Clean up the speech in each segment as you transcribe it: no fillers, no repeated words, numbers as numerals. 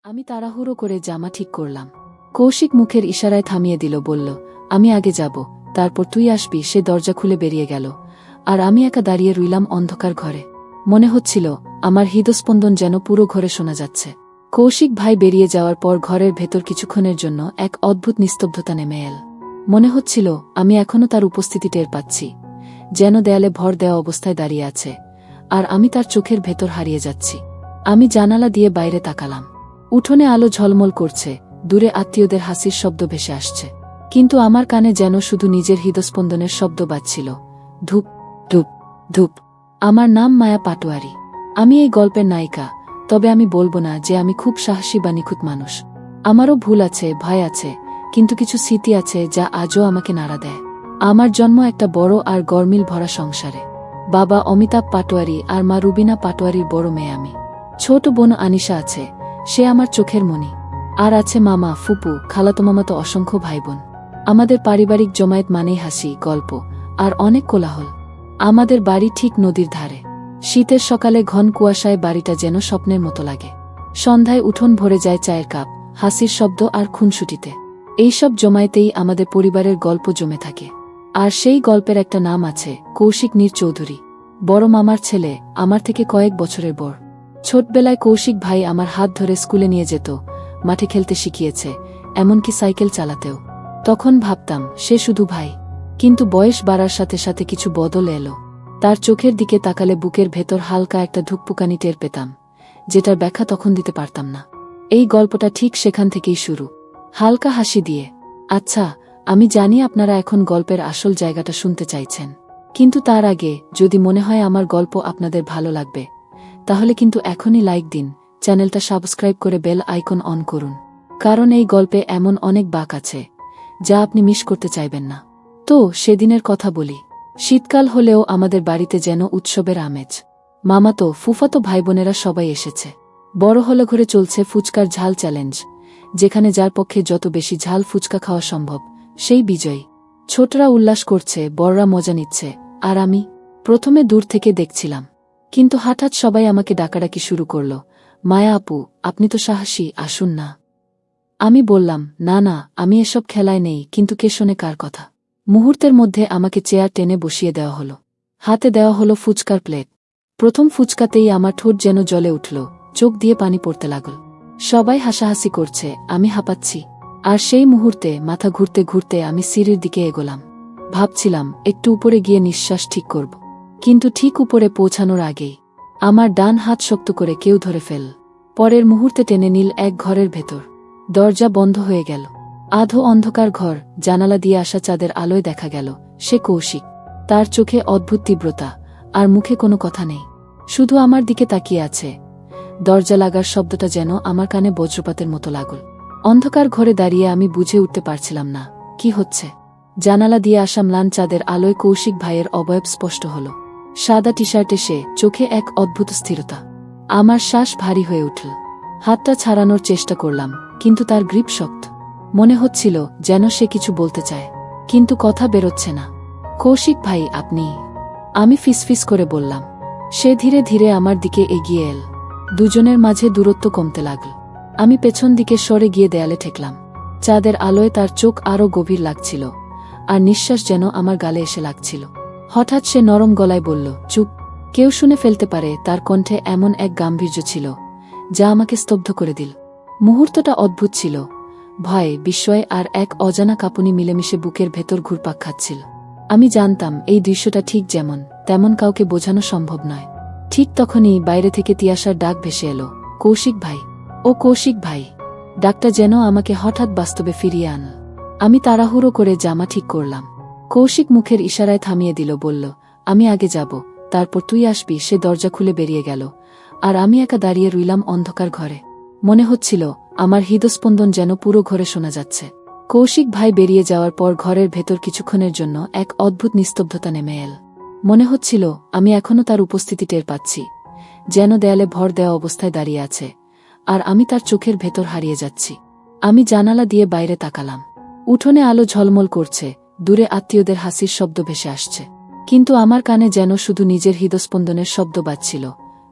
আমি তাড়াহুড়ো করে জামা ঠিক করলাম। কৌশিক মুখের ইশারায় থামিয়ে দিল, বলল, আমি আগে যাব, তারপর তুই আসবি। সে দরজা খুলে বেরিয়ে গেল, আর আমি একা দাঁড়িয়ে রইলাম অন্ধকার ঘরে। মনে হচ্ছিল আমার হৃদস্পন্দন যেন পুরো ঘরে শোনা যাচ্ছে। কৌশিক ভাই বেরিয়ে যাওয়ার পর ঘরের ভেতর কিছুক্ষণের জন্য এক অদ্ভুত নিস্তব্ধতা নেমে এল। মনে হচ্ছিল আমি এখনো তার উপস্থিতি টের পাচ্ছি, যেন দেয়ালে ভর দেওয়া অবস্থায় দাঁড়িয়ে আছে, আর আমি তার চোখের ভেতর হারিয়ে যাচ্ছি। আমি জানালা দিয়ে বাইরে তাকালাম। উঠোনে আলো ঝলমল করছে, দূরে আত্মীয়দের হাসির শব্দ ভেসে আসছে, কিন্তু আমার কানে যেন শুধু নিজের হৃদস্পন্দনের শব্দ বাজছিল, ধূপ ধূপ ধূপ। আমার নাম মায়া পাটোয়ারি। আমি এই গল্পের নায়িকা, তবে আমি বলবো না যে আমি খুব সাহসী বা নিখুঁত মানুষ। আমারও ভুল আছে, ভয় আছে, কিন্তু কিছু স্মৃতি আছে যা আজও আমাকে নাড়া দেয়। আমার জন্ম একটা বড় আর গরমিল ভরা সংসারে। বাবা অমিতাভ পাটোয়ারি আর মা রুবিনা পাটোয়ারির বড় মেয়ে আমি। ছোট বোন আনিশা আছে, সে আমার চোখের মণি। আর আছে মামা, ফুপু, খালাতো মামাতো অসংখ্য ভাইবোন। আমাদের পারিবারিক জমায়েত মানেই হাসি, গল্প আর অনেক কোলাহল। আমাদের বাড়ি ঠিক নদীর ধারে। শীতের সকালে ঘন কুয়াশায় বাড়িটা যেন স্বপ্নের মতো লাগে। সন্ধ্যায় উঠোন ভরে যায় চায়ের কাপ, হাসির শব্দ আর খুনসুটিতে। এইসব জমায়েতেই আমাদের পরিবারের গল্প জমে থাকে। আর সেই গল্পের একটা নাম আছে, কৌশিক নীর চৌধুরী। বড় মামার ছেলে, আমার থেকে কয়েক বছরের বড়। ছোটবেলায় কৌশিক ভাই আমার হাত ধরে স্কুলে নিয়ে যেত, মাঠে খেলতে শিখিয়েছে, এমনকি সাইকেল চালাতেও। তখন ভাবতাম সে শুধু ভাই, কিন্তু বয়স বাড়ার সাথে সাথে কিছু বদল এলো। তার চোখের দিকে তাকালে বুকের ভেতর হালকা একটা ধুকপুকানি টের পেতাম, যেটার ব্যাখ্যা তখন দিতে পারতাম না। এই গল্পটা ঠিক সেখান থেকেই শুরু, হালকা হাসি দিয়ে। আচ্ছা, আমি জানি আপনারা এখন গল্পের আসল জায়গাটা শুনতে চাইছেন, কিন্তু তার আগে যদি মনে হয় আমার গল্প আপনাদের ভালো লাগবে, তাহলে কিন্তু এখনই লাইক দিন, চ্যানেলটা সাবস্ক্রাইব করে বেল আইকন অন করুন, কারণ এই গল্পে এমন অনেক বাঁক আছে যা আপনি মিস করতে চাইবেন না। তো সেদিনের কথা বলি। শীতকাল হলেও আমাদের বাড়িতে যেন উৎসবের আমেজ। মামাতো, ফুফাতো ভাইবোনেরা সবাই এসেছে। বড় হলে ঘরে চলছে ফুচকার ঝাল চ্যালেঞ্জ, যেখানে যার পক্ষে যত বেশি ঝাল ফুচকা খাওয়া সম্ভব সেই বিজয়ী। ছোটরা উল্লাস করছে, বড়রা মজা নিচ্ছে, আর আমি প্রথমে দূর থেকে দেখছিলাম। কিন্তু হঠাৎ সবাই আমাকে ডাকাডাকি শুরু করল, মায়া আপু, আপনি তো সাহসী, আসুন না। আমি বললাম, না না, আমি এসব খেলায় নেই। কিন্তু কে শোনে কার কথা। মুহূর্তের মধ্যে আমাকে চেয়ার টেনে বসিয়ে দেওয়া হলো। হাতে দেওয়া হলো ফুচকার প্লেট। প্রথম ফুচকাতেই আমার ঠোঁট যেন জ্বলে উঠল, চোখ দিয়ে পানি পড়তে লাগল। সবাই হাসাহাসি করছে, আমি হাঁপাচ্ছি। আর সেই মুহূর্তে মাথা ঘুরতে ঘুরতে আমি সিঁড়ির দিকে এগোলাম। ভাবছিলাম একটু উপরে গিয়ে নিঃশ্বাস ঠিক করব, কিন্তু ঠিক উপরে পৌঁছানোর আগেই আমার ডান হাত শক্ত করে কেউ ধরে ফেল। পরের মুহূর্তে টেনে নিল এক ঘরের ভেতর। দরজা বন্ধ হয়ে গেল। আধো অন্ধকার ঘর, জানালা দিয়ে আসা চাঁদের আলোয় দেখা গেল সে কৌশিক। তার চোখে অদ্ভুত তীব্রতা, আর মুখে কোনো কথা নেই, শুধু আমার দিকে তাকিয়ে আছে। দরজা লাগার শব্দটা যেন আমার কানে বজ্রপাতের মতো লাগল। অন্ধকার ঘরে দাঁড়িয়ে আমি বুঝে উঠতে পারছিলাম না কি হচ্ছে। জানালা দিয়ে আসা ম্লান চাঁদের আলোয় কৌশিক ভাইয়ের অবয়ব স্পষ্ট হল। সাদা টি শার্টে সে, চোখে এক অদ্ভুত স্থিরতা। আমার শ্বাস ভারী হয়ে উঠল। হাতটা ছাড়ানোর চেষ্টা করলাম, কিন্তু তার গ্রিপ শক্ত। মনে হচ্ছিল যেন সে কিছু বলতে চায়, কিন্তু কথা বেরোচ্ছে না। কৌশিক ভাই, আপনি? আমি ফিসফিস করে বললাম। সে ধীরে ধীরে আমার দিকে এগিয়ে এল। দুজনের মাঝে দূরত্ব কমতে লাগল। আমি পেছন দিকে সরে গিয়ে দেয়ালে ঠেকলাম। চাঁদের আলোয় তার চোখ আরও গভীর লাগছিল, আর নিঃশ্বাস যেন আমার গালে এসে লাগছিল। হঠাৎ সে নরম গলায় বলল, চুপ। কেউ শুনে ফেলতে পারে। তার কণ্ঠে এমন এক গাম্ভীর্য ছিল যা আমাকে স্তব্ধ করে দিল। মুহূর্তটা অদ্ভুত ছিল। ভয়, বিস্ময় আর এক অজানা কাঁপুনি মিলেমিশে বুকের ভেতর ঘুরপাক খাচ্ছিল। আমি জানতাম এই দৃশ্যটা ঠিক যেমন তেমন কাউকে বোঝানো সম্ভব নয়। ঠিক তখনই বাইরে থেকে তিয়াশার ডাক ভেসে এলো, কৌশিক ভাই। ও কৌশিক ভাই। ডাকটা যেন আমাকে হঠাৎ বাস্তবে ফিরিয়ে আনল। আমি তাড়াহুড়ো করে জামা ঠিক করলাম। কৌশিক মুখের ইশারায় থামিয়ে দিল, বলল, আমি আগে যাব, তারপর তুই আসবি। সে দরজা খুলে বেরিয়ে গেল, আর আমি একা দাঁড়িয়ে রইলাম অন্ধকার ঘরে। মনে হচ্ছিল আমার হৃদস্পন্দন যেন পুরো ঘরে শোনা যাচ্ছে। কৌশিক ভাই বেরিয়ে যাওয়ার পর ঘরের ভেতর কিছুক্ষণের জন্য এক অদ্ভুত নিস্তব্ধতা নেমে এল। মনে হচ্ছিল আমি এখনো তার উপস্থিতি টের পাচ্ছি, যেন দেয়ালে ভর দেওয়া অবস্থায় দাঁড়িয়ে আছে, আর আমি তার চোখের ভেতর হারিয়ে যাচ্ছি। আমি জানালা দিয়ে বাইরে তাকালাম। উঠোনে আলো ঝলমল করছে, দূরে আত্মীয়দের হাসির শব্দ ভেসে আসছে, কিন্তু আমার কানে যেন শুধু নিজের হৃদস্পন্দনের শব্দ বাজছিল,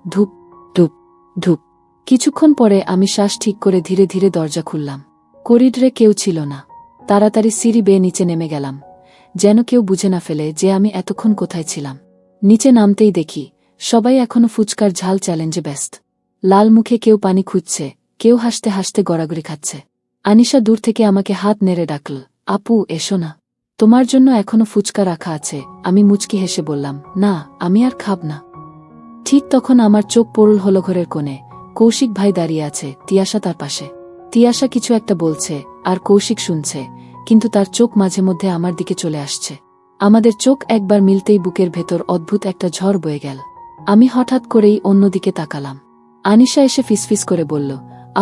ধূপ ধূপ ধূপ। কিছুক্ষণ পরে আমি শ্বাস ঠিক করে ধীরে ধীরে দরজা খুললাম। করিডরে কেউ ছিল না। তাড়াতাড়ি সিঁড়ি বেয়ে নিচে নেমে গেলাম, যেন কেউ বুঝে না ফেলে যে আমি এতক্ষণ কোথায় ছিলাম। নিচে নামতেই দেখি সবাই এখনো ফুচকার ঝাল চ্যালেঞ্জে ব্যস্ত। লাল মুখে কেউ পানি খুঁজছে, কেউ হাসতে হাসতে গড়াগড়ি খাচ্ছে। আনিশা দূর থেকে আমাকে হাত নেড়ে ডাকল, আপু এসো না, তোমার জন্য এখনো ফুচকা রাখা আছে। আমি মুচকি হেসে বললাম, না, আমি আর খাব না। ঠিক তখন আমার চোখ পড়ল হলো ঘরের কোণে। কৌশিক ভাই দাঁড়িয়ে আছে, তিয়াশা তার পাশে। তিয়াশা কিছু একটা বলছে আর কৌশিক শুনছে, কিন্তু তার চোখ মাঝে মধ্যে আমার দিকে চলে আসছে। আমাদের চোখ একবার মিলতেই বুকের ভেতর অদ্ভুত একটা ঝড় বয়ে গেল। আমি হঠাৎ করেই অন্যদিকে তাকালাম। আনিশা এসে ফিসফিস করে বলল,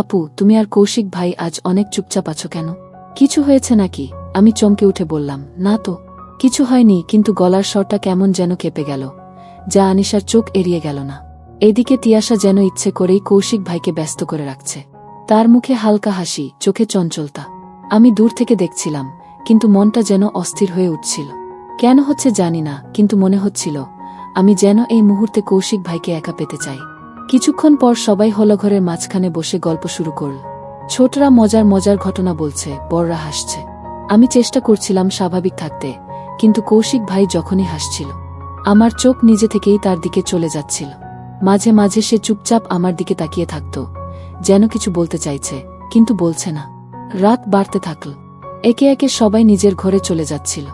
আপু তুমি আর কৌশিক ভাই আজ অনেক চুপচাপ আছো কেন? কিছু হয়েছে নাকি? আমি চমকে উঠে বললাম, না তো, কিছু হয়নি, কিন্তু গলার স্বরটা কেমন যেন কেঁপে গেল, যা আনিশার চোখ এড়িয়ে গেল না। এদিকে তিয়াশা যেন ইচ্ছে করেই কৌশিক ভাইকে ব্যস্ত করে রাখছে। তার মুখে হালকা হাসি, চোখে চঞ্চলতা। আমি দূর থেকে দেখছিলাম, কিন্তু মনটা যেন অস্থির হয়ে উঠছিল। কেন হচ্ছে জানি না, কিন্তু মনে হচ্ছিল আমি যেন এই মুহূর্তে কৌশিক ভাইকে একা পেতে চাই। কিছুক্ষণ পর সবাই হলঘরের মাঝখানে বসে গল্প শুরু করল। ছোটরা মজার মজার ঘটনা বলছে, বড়রা হাসছে। আমি চেষ্টা করছিলাম স্বাভাবিক থাকতে, কিন্তু কৌশিক ভাই যখনই হাসছিল আমার চোখ নিজে থেকেই তার দিকে চলে যাচ্ছিল। মাঝে মাঝে সে চুপচাপ আমার দিকে তাকিয়ে থাকত, যেন কিছু বলতে চাইছে, কিন্তু বলছে না। রাত বাড়তে থাকল। একে একে সবাই নিজের ঘরে চলে যাচ্ছিল।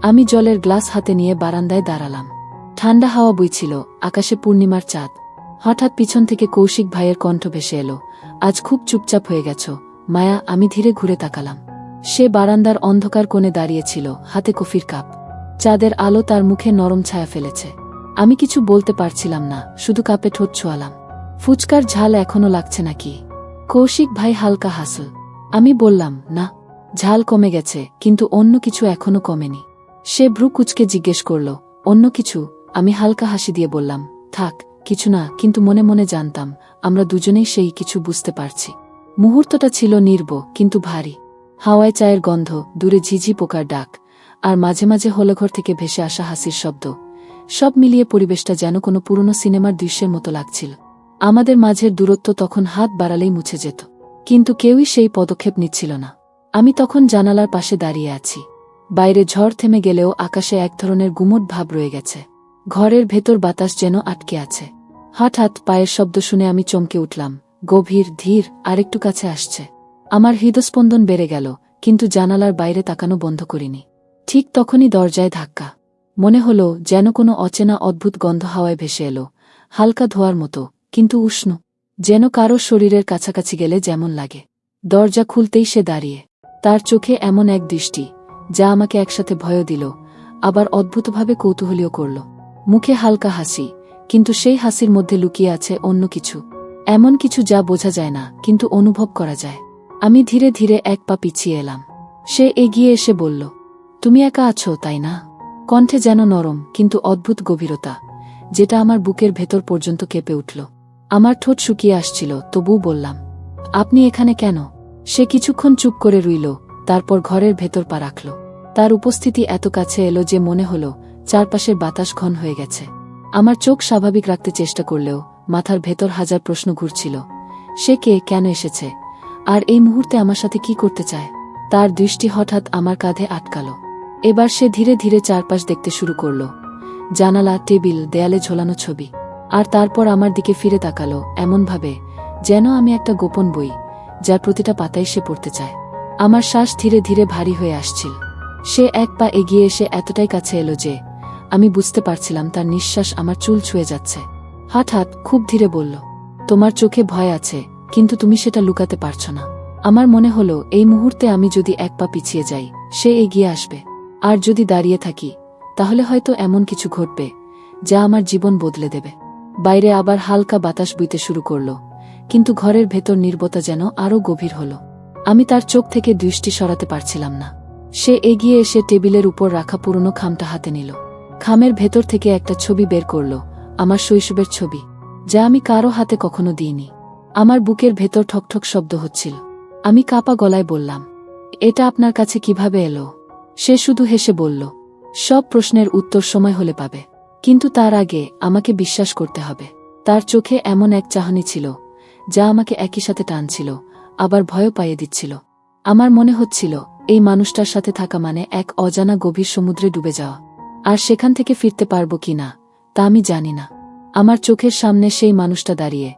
আমি জলের গ্লাস হাতে নিয়ে বারান্দায় দাঁড়ালাম। ঠান্ডা হাওয়া বইছিল, আকাশে পূর্ণিমার চাঁদ। হঠাৎ পিছন থেকে কৌশিক ভাইয়ের কণ্ঠ ভেসে এলো, আজ খুব চুপচাপ হয়ে গেছ মায়া। আমি ধীরে ঘুরে তাকালাম। সে বারান্দার অন্ধকার কোণে দাঁড়িয়েছিল, হাতে কফির কাপ। চাঁদের আলো তার মুখে নরম ছায়া ফেলেছে। আমি কিছু বলতে পারছিলাম না, শুধু কাপে ঠোঁট ছোঁয়ালাম। ফুচকার ঝাল এখনো লাগছে নাকি? কৌশিক ভাই হালকা হাসল। আমি বললাম, না, ঝাল কমে গেছে, কিন্তু অন্য কিছু এখনো কমেনি। সে ভ্রু কুঁচকে জিজ্ঞেস করল, অন্য কিছু? আমি হালকা হাসি দিয়ে বললাম, থাক, কিছু না, কিন্তু মনে মনে জানতাম আমরা দুজনেই সেই কিছু বুঝতে পারছি। মুহূর্তটা ছিল নির্ব কিন্তু ভারী। হাওয়ায় চায়ের গন্ধ, দূরে ঝিঝি পোকার ডাক, আর মাঝে মাঝে হলঘর থেকে ভেসে আসা হাসির শব্দ। সব মিলিয়ে পরিবেশটা যেন কোনো পুরনো সিনেমার দৃশ্যের মতো লাগছিল। আমাদের মাঝের দূরত্ব তখন হাত বাড়ালেই মুছে যেত, কিন্তু কেউই সেই পদক্ষেপ নিচ্ছিল না। আমি তখন জানালার পাশে দাঁড়িয়ে আছি। বাইরে ঝড় থেমে গেলেও আকাশে এক ধরনের গুমট ভাব রয়ে গেছে। ঘরের ভেতর বাতাস যেন আটকে আছে। হঠাৎ পায়ের শব্দ শুনে আমি চমকে উঠলাম, গভীর, ধীর, আরেকটু কাছে আসছে। আমার হৃদস্পন্দন বেড়ে গেল, কিন্তু জানালার বাইরে তাকানো বন্ধ করিনি। ঠিক তখনই দরজায় ধাক্কা। মনে হলো যেন কোনো অচেনা অদ্ভুত গন্ধ হাওয়ায় ভেসে এলো, হালকা ধোয়ার মতো, কিন্তু উষ্ণ, যেন কারো শরীরের কাছাকাছি গেলে যেমন লাগে। দরজা খুলতেই সে দাঁড়িয়ে। তার চোখে এমন এক দৃষ্টি যা আমাকে একসাথে ভয়ও দিল, আবার অদ্ভুতভাবে কৌতূহলীও করল। মুখে হালকা হাসি, কিন্তু সেই হাসির মধ্যে লুকিয়ে আছে অন্য কিছু, এমন কিছু যা বোঝা যায় না, কিন্তু অনুভব করা যায়। আমি ধীরে ধীরে এক পা পিছিয়ে এলাম। সে এগিয়ে এসে বলল, তুমি একা আছো তাই না? কণ্ঠে যেন নরম কিন্তু অদ্ভুত গভীরতা, যেটা আমার বুকের ভেতর পর্যন্ত কেঁপে উঠল। আমার ঠোঁট শুকিয়ে আসছিল, তবুও বললাম, আপনি এখানে কেন? সে কিছুক্ষণ চুপ করে রইল, তারপর ঘরের ভেতর পা রাখল। তার উপস্থিতি এত কাছে এলো যে মনে হলো চারপাশের বাতাস ঘন হয়ে গেছে। আমার চোখ স্বাভাবিক রাখতে চেষ্টা করলেও মাথার ভেতর হাজার প্রশ্ন ঘুরছিল। সে কে, কেন এসেছে, আর এই মুহূর্তে আমার সাথে কি করতে চায়? তার দৃষ্টি হঠাৎ আমার কাঁধে আটকাল। এবার সে ধীরে ধীরে চারপাশ দেখতে শুরু করল, জানালা, টেবিল, দেয়ালে ঝোলানো ছবি। আর তারপর আমার দিকে ফিরে তাকালো এমনভাবে যেন আমি একটা গোপন বই, যার প্রতিটা পাতায় সে পড়তে চায়। আমার শ্বাস ধীরে ধীরে ভারী হয়ে আসছিল। সে এক পা এগিয়ে এসে এতটাই কাছে এলো যে আমি বুঝতে পারছিলাম তার নিঃশ্বাস আমার চুল ছুঁয়ে যাচ্ছে। হঠাৎ খুব ধীরে বলল, তোমার চোখে ভয় আছে, কিন্তু তুমি সেটা লুকাতে পারছো না। আমার মনে হলো এই মুহূর্তে আমি যদি এক পা পিছিয়ে যাই, সে এগিয়ে আসবে, আর যদি দাঁড়িয়ে থাকি তাহলে হয়তো এমন কিছু ঘটবে যা আমার জীবন বদলে দেবে। বাইরে আবার হালকা বাতাস বইতে শুরু করল, কিন্তু ঘরের ভেতর নীরবতা যেন আরও গভীর হল। আমি তার চোখ থেকে দৃষ্টি সরাতে পারছিলাম না। সে এগিয়ে এসে টেবিলের উপর রাখা পুরনো খামটা হাতে নিল। খামের ভেতর থেকে একটা ছবি বের করল, আমার শৈশবের ছবি, যা আমি কারো হাতে কখনো দিইনি। আমার বুকের ভেতর ঠকঠক শব্দ হচ্ছিল। আমি কাঁপা গলায় বললাম, এটা আপনার কাছে কিভাবে এলো? সে শুধু হেসে বলল, সব প্রশ্নের উত্তর সময় হলে পাবে, কিন্তু তার আগে আমাকে বিশ্বাস করতে হবে। তার চোখে এমন এক চাহনি ছিল যা আমাকে একই সাথে টানছিল, আবার ভয়ও পাইয়ে দিচ্ছিল। আমার মনে হচ্ছিল এই মানুষটার সাথে থাকা মানে এক অজানা গভীর সমুদ্রে ডুবে যাওয়া। আর সেখান থেকে ফিরতে পারব কি না তা আমি জানি না। আমার চোখের সামনে সেই মানুষটা দাঁড়িয়ে,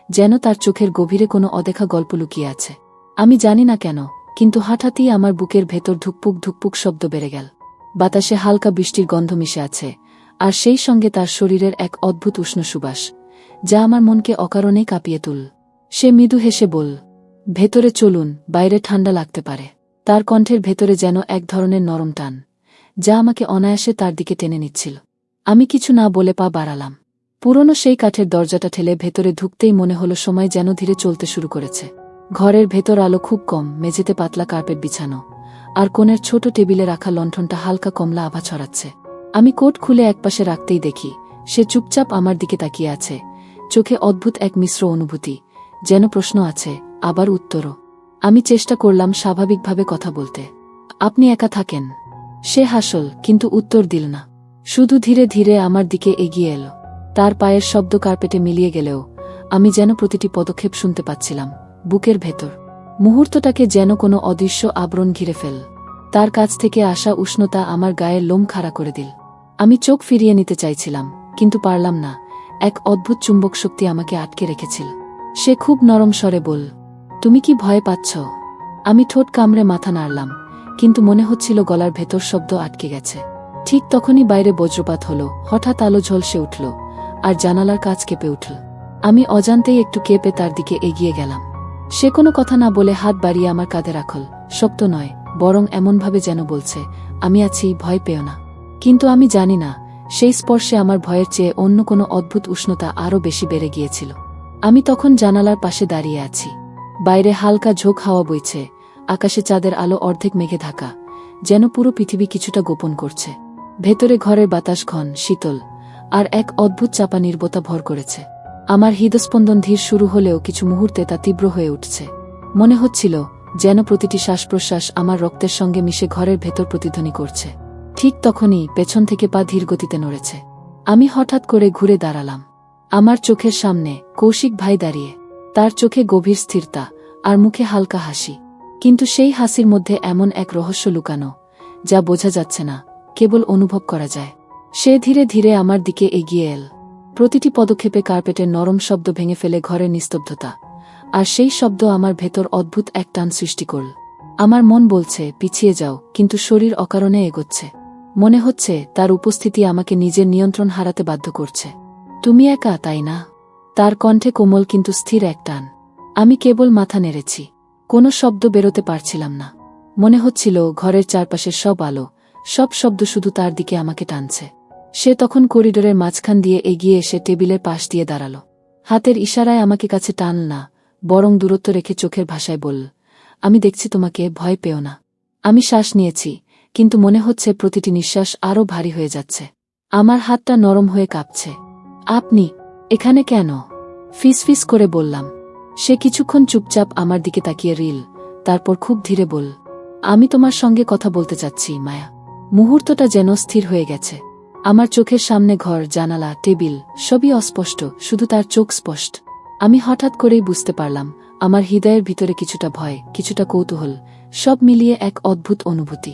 যেন তার চোখের গভীরে কোনো অদেখা গল্প লুকিয়ে আছে। আমি জানি না কেন, কিন্তু হঠাৎই আমার বুকের ভেতর ধুকপুক ধুকপুক শব্দ বেড়ে গেল। বাতাসে হালকা বৃষ্টির গন্ধ মিশে আছে, আর সেই সঙ্গে তার শরীরের এক অদ্ভুত উষ্ণ সুবাস, যা আমার মনকে অকারণেই কাঁপিয়ে তুল। সে মৃদু হেসে বলল, ভেতরে চলুন, বাইরে ঠান্ডা লাগতে পারে। তার কণ্ঠের ভেতরে যেন এক ধরনের নরম টান, যা আমাকে অনায়াসে তার দিকে টেনে নিচ্ছিল। আমি কিছু না বলে পা বাড়ালাম। পুরনো সেই কাঠের দরজাটা ঠেলে ভেতরে ঢুকতেই মনে হলো সময় যেন ধীরে চলতে শুরু করেছে। ঘরের ভেতর আলো খুব কম, মেঝেতে পাতলা কার্পেট বিছানো, আর কোণের ছোট টেবিলে রাখা লণ্ঠনটা হালকা কমলা আভা ছড়াচ্ছে। আমি কোট খুলে একপাশে রাখতেই দেখি সে চুপচাপ আমার দিকে তাকিয়ে আছে, চোখে অদ্ভুত এক মিশ্র অনুভূতি, যেন প্রশ্ন আছে, আবার উত্তরও। আমি চেষ্টা করলাম স্বাভাবিকভাবে কথা বলতে। আপনি একা থাকেন? সে হাসল, কিন্তু উত্তর দিল না। শুধু ধীরে ধীরে আমার দিকে এগিয়ে এলো। তার পায়ের শব্দ কার্পেটে মিলিয়ে গেলেও আমি যেন প্রতিটি পদক্ষেপ শুনতে পাচ্ছিলাম, বুকের ভেতর। মুহূর্তটাকে যেন কোনো অদৃশ্য আবরণ ঘিরে ফেল। তার কাছ থেকে আসা উষ্ণতা আমার গায়ের লোম খাড়া করে দিল। আমি চোখ ফিরিয়ে নিতে চাইছিলাম, কিন্তু পারলাম না। এক অদ্ভুত চুম্বক শক্তি আমাকে আটকে রেখেছিল। সে খুব নরম স্বরে বলল, তুমি কি ভয় পাচ্ছ? আমি ঠোঁট কামড়ে মাথা নাড়লাম, কিন্তু মনে হচ্ছিল গলার ভেতর শব্দ আটকে গেছে। ঠিক তখনই বাইরে বজ্রপাত হলো, হঠাৎ আলো ঝলসে উঠল, আর জানালার কাঁচ কেঁপে উঠল। আমি অজান্তেই একটু কেঁপে তার দিকে এগিয়ে গেলাম। সে কোনো কথা না বলে হাত বাড়িয়ে আমার কাঁধে রাখল, শক্ত নয়, বরং এমনভাবে যেন বলছে, আমি আছি, ভয় পেও না। কিন্তু আমি জানি না, সেই স্পর্শে আমার ভয়ের চেয়ে অন্য কোনো অদ্ভুত উষ্ণতা আরও বেশি বেড়ে গিয়েছিল। আমি তখন জানালার পাশে দাঁড়িয়ে আছি। বাইরে হালকা ঝোঁক হাওয়া বইছে, আকাশে চাঁদের আলো অর্ধেক মেঘে ঢাকা, যেন পুরো পৃথিবী কিছুটা গোপন করছে। ভেতরে ঘরের বাতাস ঘন, শীতল, আর এক অদ্ভুত চাপা নীরবতা ভর করেছে। আমার হৃদস্পন্দন ধীর শুরু হলেও কিছু মুহূর্তে তা তীব্র হয়ে উঠছে। মনে হচ্ছিল যেন প্রতিটি শ্বাস প্রশ্বাস আমার রক্তের সঙ্গে মিশে ঘরের ভেতর প্রতিধ্বনি করছে। ঠিক তখনই পেছন থেকে পা ধীর গতিতে নড়েছে। আমি হঠাৎ করে ঘুরে দাঁড়ালাম। আমার চোখের সামনে কৌশিক ভাই দাঁড়িয়ে, তার চোখে গভীর স্থিরতা আর মুখে হালকা হাসি। কিন্তু সেই হাসির মধ্যে এমন এক রহস্য লুকানো, যা বোঝা যাচ্ছে না, কেবল অনুভব করা যায়। সে ধীরে ধীরে আমার দিকে এগিয়ে এল। প্রতিটি পদক্ষেপে কার্পেটের নরম শব্দ ভেঙে ফেলে ঘরের নিস্তব্ধতা, আর সেই শব্দ আমার ভেতর অদ্ভুত এক টান সৃষ্টি করল। আমার মন বলছে পিছিয়ে যাও, কিন্তু শরীর অকারণে এগোচ্ছে। মনে হচ্ছে তার উপস্থিতি আমাকে নিজের নিয়ন্ত্রণ হারাতে বাধ্য করছে। তুমি একা, তাই না? তার কণ্ঠে কোমল কিন্তু স্থির এক টান। আমি কেবল মাথা নেড়েছি, কোনো শব্দ বেরোতে পারছিলাম না। মনে হচ্ছিল ঘরের চারপাশের সব আলো, সব শব্দ শুধু তার দিকে আমাকে টানছে। সে তখন করিডোরের মাঝখান দিয়ে এগিয়ে এসে টেবিলের পাশ দিয়ে দাঁড়াল। হাতের ইশারায় আমাকে কাছে টান না, বরং দূরত্ব রেখে চোখের ভাষায় বলল, আমি দেখছি তোমাকে, ভয় পেও না। আমি শ্বাস নিয়েছি, কিন্তু মনে হচ্ছে প্রতিটি নিঃশ্বাস আরও ভারী হয়ে যাচ্ছে। আমার হাতটা নরম হয়ে কাঁপছে। আপনি এখানে কেন? ফিসফিস করে বললাম। সে কিছুক্ষণ চুপচাপ আমার দিকে তাকিয়ে রইল, তারপর খুব ধীরে বলল, আমি তোমার সঙ্গে কথা বলতে চাচ্ছি, মায়া। মুহূর্তটা যেন স্থির হয়ে গেছে। আমার চোখের সামনে ঘর, জানালা, টেবিল, সবই অস্পষ্ট, শুধু তার চোখ স্পষ্ট। আমি হঠাৎ করেই বুঝতে পারলাম, আমার হৃদয়ের ভিতরে কিছুটা ভয়, কিছুটা কৌতূহল, সব মিলিয়ে এক অদ্ভুত অনুভূতি।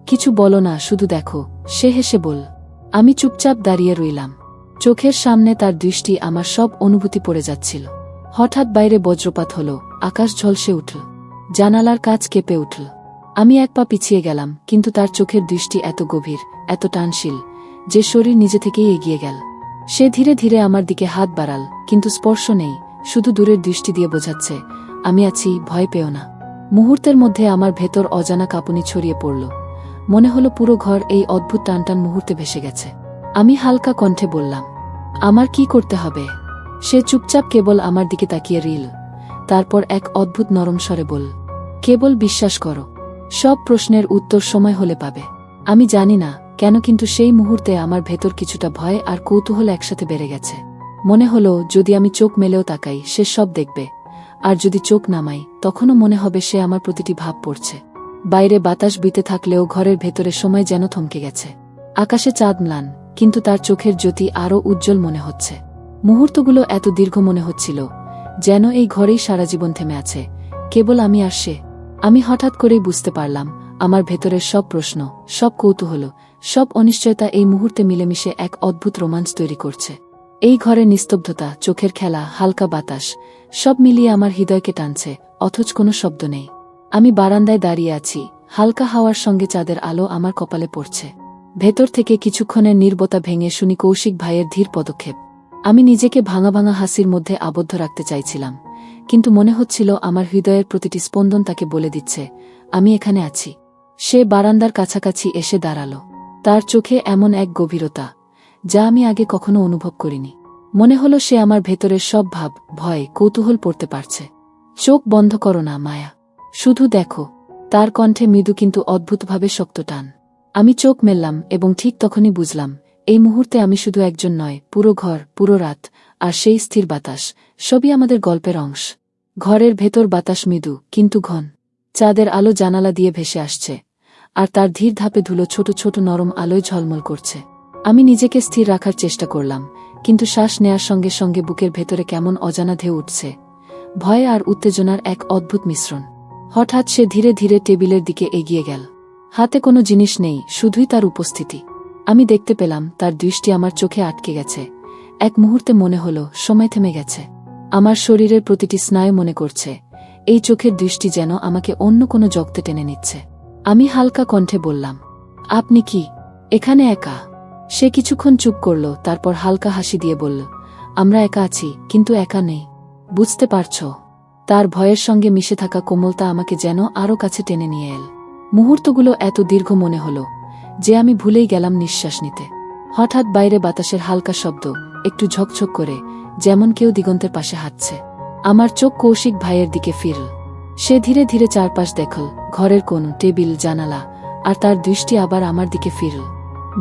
কিছু বলো না, শুধু দেখো, সে হেসে বলল। আমি চুপচাপ দাঁড়িয়ে রইলাম। চোখের সামনে তার দৃষ্টি আমার সব অনুভূতি পড়ে যাচ্ছিল। হঠাৎ বাইরে বজ্রপাত হলো, আকাশ ঝলসে উঠল, জানালার কাঁচ কেঁপে উঠল। আমি এক পা পিছিয়ে গেলাম, কিন্তু তার চোখের দৃষ্টি এত গভীর, এত টানশীল, যে শরীর নিজে থেকেই এগিয়ে গেল। সে ধীরে ধীরে আমার দিকে হাত বাড়াল, কিন্তু স্পর্শ নেই, শুধু দূরের দৃষ্টি দিয়ে বোঝাচ্ছে, আমি আছি, ভয় পেও না। মুহূর্তের মধ্যে আমার ভেতর অজানা কাঁপুনি ছড়িয়ে পড়ল। মনে হলো পুরো ঘর এই অদ্ভুত টানটান মুহূর্তে ভেসে গেছে। আমি হালকা কণ্ঠে বললাম, আমার কি করতে হবে? সে চুপচাপ কেবল আমার দিকে তাকিয়ে রইল, তারপর এক অদ্ভুত নরম স্বরে বলল, কেবল বিশ্বাস করো, সব প্রশ্নের উত্তর সময় হলে পাবে। আমি জানি না কেন, কিন্তু সেই মুহূর্তে আমার ভেতর কিছুটা ভয় আর কৌতূহল একসাথে বেড়ে গেছে। মনে হলো যদি আমি চোখ মেলেও তাকাই, সে সব দেখবে, আর যদি চোখ নামাই, তখনও মনে হবে সে আমার প্রতিটি ভাব পড়ছে। বাইরে বাতাস বইতে থাকলেও ঘরের ভেতরে সময় যেন থমকে গেছে। আকাশে চাঁদ ম্লান, কিন্তু তার চোখের জ্যোতি আরও উজ্জ্বল মনে হচ্ছে। মুহূর্তগুলো এত দীর্ঘ মনে হচ্ছিল, যেন এই ঘরেই সারা জীবন থেমে আছে, কেবল আমি আর সে। আমি হঠাৎ করেই বুঝতে পারলাম, আমার ভেতরের সব প্রশ্ন, সব কৌতূহল, সব অনিশ্চয়তা এই মুহূর্তে মিলেমিশে এক অদ্ভুত রোমাঞ্চ তৈরি করছে। এই ঘরের নিস্তব্ধতা, চোখের খেলা, হালকা বাতাস, সব মিলিয়ে আমার হৃদয়কে টানছে, অথচ কোনো শব্দ নেই। আমি বারান্দায় দাঁড়িয়ে আছি, হালকা হাওয়ার সঙ্গে চাঁদের আলো আমার কপালে পড়ছে। ভেতর থেকে কিছুক্ষণের নীরবতা ভেঙে শুনি কৌশিক ভাইয়ের ধীর পদক্ষেপ। আমি নিজেকে ভাঙা ভাঙা হাসির মধ্যে আবদ্ধ রাখতে চাইছিলাম, কিন্তু মনে হচ্ছিল আমার হৃদয়ের প্রতিটি স্পন্দন তাকে বলে দিচ্ছে, আমি এখানে আছি। সে বারান্দার কাছাকাছি এসে দাঁড়াল। তার চোখে এমন এক গভীরতা, যা আমি আগে কখনো অনুভব করিনি। মনে হলো সে আমার ভেতরের সব ভাব, ভয়, কৌতূহল পড়তে পারছে। চোখ বন্ধ করো না মায়া, শুধু দেখো। তার কণ্ঠে মৃদু কিন্তু অদ্ভুতভাবে শক্ত টান। আমি চোখ মেললাম এবং ঠিক তখনই বুঝলাম, এই মুহূর্তে আমি শুধু একজন নয়, পুরো ঘর, পুরো রাত, আর সেই স্থির বাতাস, সবই আমাদের গল্পের অংশ। ঘরের ভেতর বাতাস মৃদু কিন্তু ঘন। চাঁদের আলো জানালা দিয়ে ভেসে আসছে, আর তার ধীর ধাপে ধুলো ছোট ছোট নরম আলোয় ঝলমল করছে। আমি নিজেকে স্থির রাখার চেষ্টা করলাম, কিন্তু শ্বাস নেয়ার সঙ্গে সঙ্গে বুকের ভেতরে কেমন অজানা ঢেউ উঠছে, ভয় আর উত্তেজনার এক অদ্ভুত মিশ্রণ। হঠাৎ সে ধীরে ধীরে টেবিলের দিকে এগিয়ে গেল। হাতে কোনো জিনিস নেই, শুধুই তার উপস্থিতি। আমি দেখতে পেলাম তার দৃষ্টি আমার চোখে আটকে গেছে। এক মুহূর্তে মনে হলো সময় থেমে গেছে। আমার শরীরের প্রতিটি স্নায়ু মনে করছে, এই চোখের দৃষ্টি যেন আমাকে অন্য কোনো জগতে টেনে নিচ্ছে। আমি হালকা কণ্ঠে বললাম, আপনি কি এখানে একা? সে কিছুক্ষণ চুপ করল, তারপর হালকা হাসি দিয়ে বলল, আমরা একা আছি, কিন্তু একা নেই। বুঝতে পারছ? তার ভয়ের সঙ্গে মিশে থাকা কোমলতা আমাকে যেন আরও কাছে টেনে নিয়ে এল। মুহূর্তগুলো এত দীর্ঘ মনে হলো যে আমি ভুলেই গেলাম নিঃশ্বাস নিতে। হঠাৎ বাইরে বাতাসের হালকা শব্দ, একটু ঝকঝক করে, যেমন কেউ দিগন্তের পাশে হাঁটছে। আমার চোখ কৌশিক ভাইয়ের দিকে ফিরল। সে ধীরে ধীরে চারপাশ দেখল, ঘরের কোণ, টেবিল, জানালা, আর তার দৃষ্টি আবার আমার দিকে ফিরল।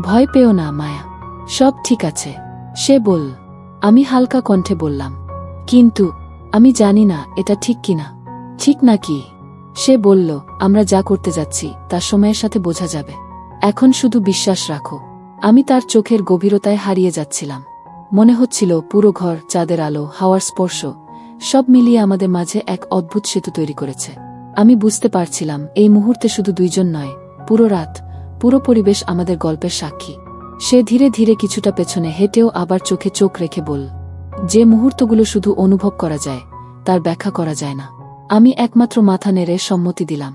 ভয় পেও না মায়া, সব ঠিক আছে, সে বলল। আমি হালকা কণ্ঠে বললাম, কিন্তু আমি জানি না এটা ঠিক কিনা। ঠিক নাকি? সে বলল, আমরা যা করতে যাচ্ছি তা সময়ের সাথে বোঝা যাবে। এখন শুধু বিশ্বাস রাখো। আমি তার চোখের গভীরতায় হারিয়ে যাচ্ছিলাম। মনে হচ্ছিল পুরো ঘর, চাঁদের আলো, হাওয়ার স্পর্শ, সব মিলিয়ে আমাদের মাঝে এক অদ্ভুত সেতু তৈরি করেছে। আমি বুঝতে পারছিলাম এই মুহূর্তে শুধু দুইজন নয়, পুরো রাত, পুরো পরিবেশ আমাদের গল্পের সাক্ষী। সে ধীরে ধীরে কিছুটা পেছনে হেঁটেও আবার চোখে চোখ রেখে বলল, যে মুহূর্তগুলো শুধু অনুভব করা যায়, তার ব্যাখ্যা করা যায় না। আমি একমাত্র মাথা নেড়ে সম্মতি দিলাম।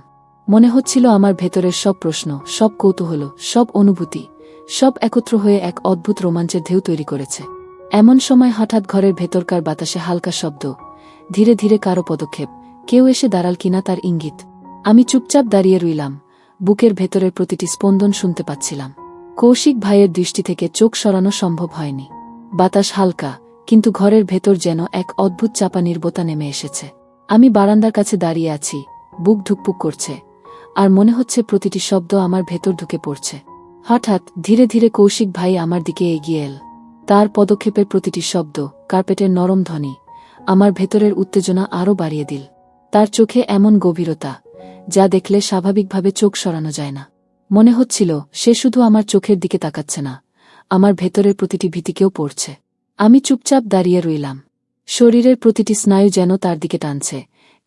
মনে হচ্ছিল আমার ভেতরের সব প্রশ্ন, সব কৌতূহল, সব অনুভূতি, সব একত্র হয়ে এক অদ্ভুত রোমাঞ্চের ঢেউ তৈরি করেছে। এমন সময় হঠাৎ ঘরের ভেতরকার বাতাসে হালকা শব্দ, ধীরে ধীরে কারো পদক্ষেপ, কেউ এসে দাঁড়াল কিনা তার ইঙ্গিত। আমি চুপচাপ দাঁড়িয়ে রইলাম, বুকের ভেতরের প্রতিটি স্পন্দন শুনতে পাচ্ছিলাম। কৌশিক ভাইয়ের দৃষ্টি থেকে চোখ সরানো সম্ভব হয়নি। বাতাস হালকা, কিন্তু ঘরের ভেতর যেন এক অদ্ভুত চাপা নীরবতা নেমে এসেছে। আমি বারান্দার কাছে দাঁড়িয়ে আছি, বুক ধুকপুক করছে, আর মনে হচ্ছে প্রতিটি শব্দ আমার ভেতর ঢুকে পড়ছে। হঠাৎ ধীরে ধীরে কৌশিক ভাই আমার দিকে এগিয়ে এল। তার পদক্ষেপের প্রতিটি শব্দ, কার্পেটের নরম ধ্বনি, আমার ভেতরের উত্তেজনা আরও বাড়িয়ে দিল। তার চোখে এমন গভীরতা, যা দেখলে স্বাভাবিকভাবে চোখ সরানো যায় না। মনে হচ্ছিল সে শুধু আমার চোখের দিকে তাকাচ্ছে না, আমার ভেতরের প্রতিটি ভীতিকেও পড়ছে। আমি চুপচাপ দাঁড়িয়ে রইলাম। শরীরের প্রতিটি স্নায়ু যেন তার দিকে টানছে,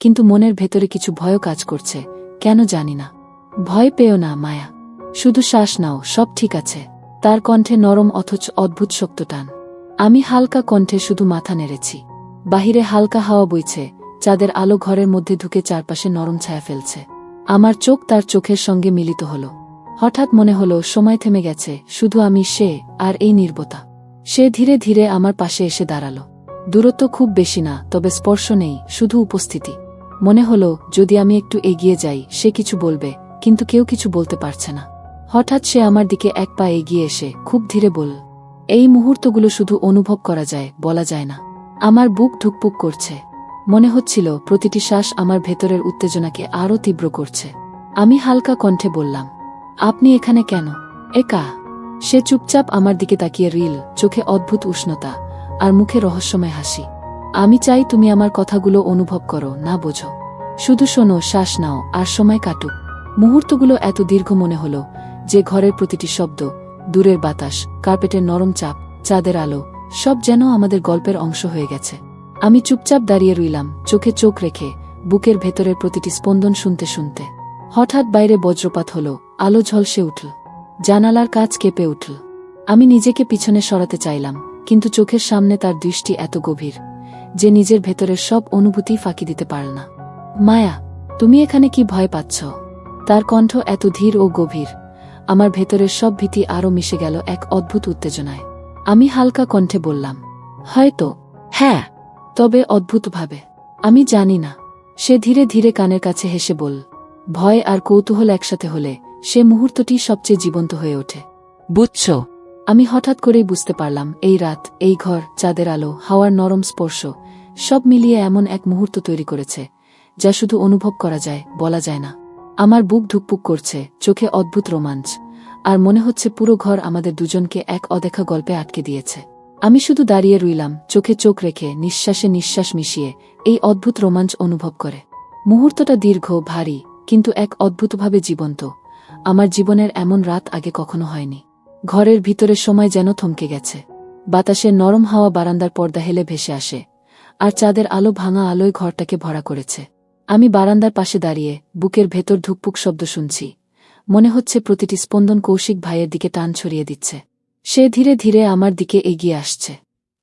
কিন্তু মনের ভেতরে কিছু ভয়ও কাজ করছে, কেন জানি না। ভয় পেও না মায়া, শুধু শ্বাস নাও, সব ঠিক আছে। তার কণ্ঠে নরম অথচ অদ্ভুত শক্ত টান। আমি হালকা কণ্ঠে শুধু মাথা নেড়েছি। বাহিরে হালকা হাওয়া বইছে, চাঁদের আলো ঘরের মধ্যে ঢুকে চারপাশে নরম ছায়া ফেলছে। আমার চোখ তার চোখের সঙ্গে মিলিত হল। হঠাৎ মনে হলো সময় থেমে গেছে, শুধু আমি, সে, আর এই নীরবতা। সে ধীরে ধীরে আমার পাশে এসে দাঁড়াল। দূরত্ব খুব বেশি না, তবে স্পর্শ নেই, শুধু উপস্থিতি। মনে হলো যদি আমি একটু এগিয়ে যাই সে কিছু বলবে, কিন্তু কেউ কিছু বলতে পারছে না। হঠাৎ সে আমার দিকে এক পা এগিয়ে এসে খুব ধীরে বলল, এই মুহূর্তগুলো শুধু অনুভব করা যায়, বলা যায় না। আমার বুক ধুকপুক করছে। মনে হচ্ছিল প্রতিটি শ্বাস আমার ভেতরের উত্তেজনাকে আরও তীব্র করছে। আমি হালকা কণ্ঠে বললাম, আপনি এখানে কেন? একা? সে চুপচাপ আমার দিকে তাকিয়ে রইল, চোখে অদ্ভুত উষ্ণতা, আর মুখে রহস্যময় হাসি। আমি চাই তুমি আমার কথাগুলো অনুভব করো, না বোঝো। শুধু শোনো, শ্বাস নাও, আর সময় কাটুক। মুহূর্তগুলো এত দীর্ঘ মনে হলো যে ঘরের প্রতিটি শব্দ, দূরের বাতাস, কার্পেটের নরম চাপ, চাঁদের আলো, সব যেন আমাদের গল্পের অংশ হয়ে গেছে। আমি চুপচাপ দাঁড়িয়ে রইলাম, চোখে চোখ রেখে, বুকের ভেতরের প্রতিটি স্পন্দন শুনতে শুনতে। হঠাৎ বাইরে বজ্রপাত হলো, আলো ঝলসে উঠল, জানালার কাঁচ কেঁপে উঠল। আমি নিজেকে পিছনে সরাতে চাইলাম, কিন্তু চোখের সামনে তার দৃষ্টি এত গভীর যে নিজের ভেতরের সব অনুভূতি ফাঁকি দিতে পারল না। মায়া, তুমি এখানে কি ভয় পাচ্ছ? তার কণ্ঠ এত ধীর ও গভীর, আমার ভেতরের সব ভীতি আরও মিশে গেল এক অদ্ভুত উত্তেজনায়। আমি হালকা কণ্ঠে বললাম, হয়তো। হ্যাঁ, তবে অদ্ভুতভাবে। আমি জানি না। সে ধীরে ধীরে কানের কাছে হেসে বলল, ভয় আর কৌতূহল একসাথে হলে সে মুহূর্তটি সবচেয়ে জীবন্ত হয়ে ওঠে। বুঝছ? আমি হঠাৎ করেই বুঝতে পারলাম, এই রাত, এই ঘর, চাঁদের আলো, হাওয়ার নরম স্পর্শ, সব মিলিয়ে এমন এক মুহূর্ত তৈরি করেছে যা শুধু অনুভব করা যায়, বলা যায় না। আমার বুক ধুকপুক করছে, চোখে অদ্ভুত রোমাঞ্চ, আর মনে হচ্ছে পুরো ঘর আমাদের দুজনকে এক অদেখা গল্পে আটকে দিয়েছে। আমি শুধু দাঁড়িয়ে রইলাম, চোখে চোখ রেখে, নিঃশ্বাসে নিঃশ্বাস মিশিয়ে এই অদ্ভুত রোমাঞ্চ অনুভব করে। মুহূর্তটা দীর্ঘ, ভারী, কিন্তু এক অদ্ভুতভাবে জীবন্ত। আমার জীবনের এমন রাত আগে কখনো হয়নি। ঘরের ভিতরের সময় যেন থমকে গেছে। বাতাসের নরম হাওয়া বারান্দার পর্দা হেলে ভেসে আসে, আর চাঁদের আলো ভাঙা আলোয় ঘরটাকে ভরা করেছে। আমি বারান্দার পাশে দাঁড়িয়ে বুকের ভেতর ধুকপুক শব্দ শুনছি। মনে হচ্ছে প্রতিটি স্পন্দন কৌশিক ভাইয়ের দিকে টান ছড়িয়ে দিচ্ছে। সে ধীরে ধীরে আমার দিকে এগিয়ে আসছে।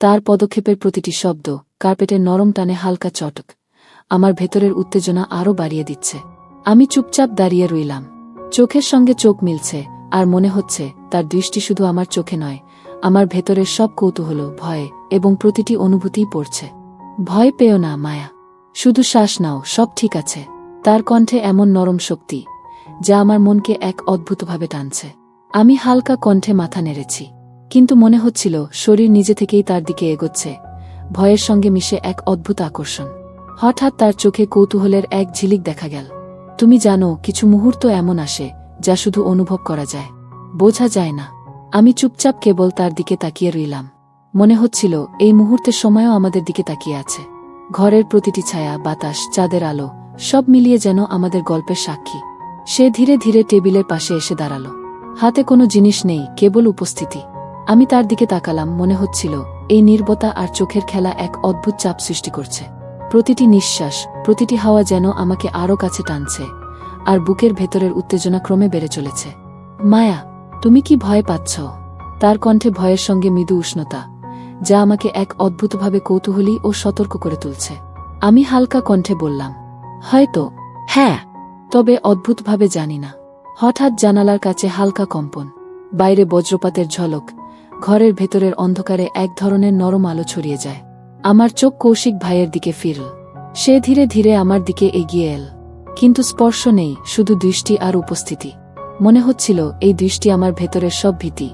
তার পদক্ষেপের প্রতিটি শব্দ, কার্পেটের নরম টানে হালকা চটক, আমার ভেতরের উত্তেজনা আরও বাড়িয়ে দিচ্ছে। আমি চুপচাপ দাঁড়িয়ে রইলাম, চোখের সঙ্গে চোখ মিলছে, আর মনে হচ্ছে তার দৃষ্টি শুধু আমার চোখে নয়, আমার ভেতরের সব কৌতূহল, ভয় এবং প্রতিটি অনুভূতিই পড়ছে। ভয় পেও না মায়া, শুধু শ্বাস নাও, সব ঠিক আছে। তার কণ্ঠে এমন নরম শক্তি যা আমার মনকে এক অদ্ভুতভাবে টানছে। আমি হালকা কণ্ঠে মাথা নেড়েছি, কিন্তু মনে হচ্ছিল শরীর নিজে থেকেই তার দিকে এগোচ্ছে, ভয়ের সঙ্গে মিশে এক অদ্ভুত আকর্ষণ। হঠাৎ তার চোখে কৌতূহলের এক ঝিলিক দেখা গেল। তুমি জানো, কিছু মুহূর্ত এমন আসে যা শুধু অনুভব করা যায়, বোঝা যায় না। আমি চুপচাপ কেবল তার দিকে তাকিয়ে রইলাম। মনে হচ্ছিল এই মুহূর্তের সময়ও আমাদের দিকে তাকিয়ে আছে। ঘরের প্রতিটি ছায়া, বাতাস, চাঁদের আলো, সব মিলিয়ে যেন আমাদের গল্পের সাক্ষী। সে ধীরে ধীরে টেবিলের পাশে এসে দাঁড়াল। হাতে কোনো জিনিস নেই, কেবল উপস্থিতি। আমি তার দিকে তাকালাম, মনে হচ্ছিল এই নীরবতা আর চোখের খেলা এক অদ্ভুত চাপ সৃষ্টি করছে। প্রতিটি নিঃশ্বাস, প্রতিটি হাওয়া যেন আমাকে আরও কাছে টানছে, আর বুকের ভেতরের উত্তেজনা ক্রমে বেড়ে চলেছে। মায়া, তুমি কি ভয় পাচ্ছ? তার কণ্ঠে ভয়ের সঙ্গে মৃদু উষ্ণতা, যা আমাকে এক অদ্ভুতভাবে কৌতূহলী ও সতর্ক করে তুলছে। আমি হালকা কণ্ঠে বললাম, হয়তো। হ্যাঁ, তবে অদ্ভুতভাবে জানি না। হঠাৎ জানালার কাছে হালকা কম্পন, বাইরে বজ্রপাতের ঝলক, ঘরের ভেতরের অন্ধকারে এক ধরনের নরম আলো ছড়িয়ে যায়। আমার চোখ কৌশিক ভাইয়ের দিকে ফিরল। সে ধীরে ধীরে আমার দিকে এগিয়ে এল, কিন্তু স্পর্শ নেই, শুধু দৃষ্টি আর উপস্থিতি। মনে হচ্ছিল এই দৃষ্টি আমার ভেতরের সব ভীতি,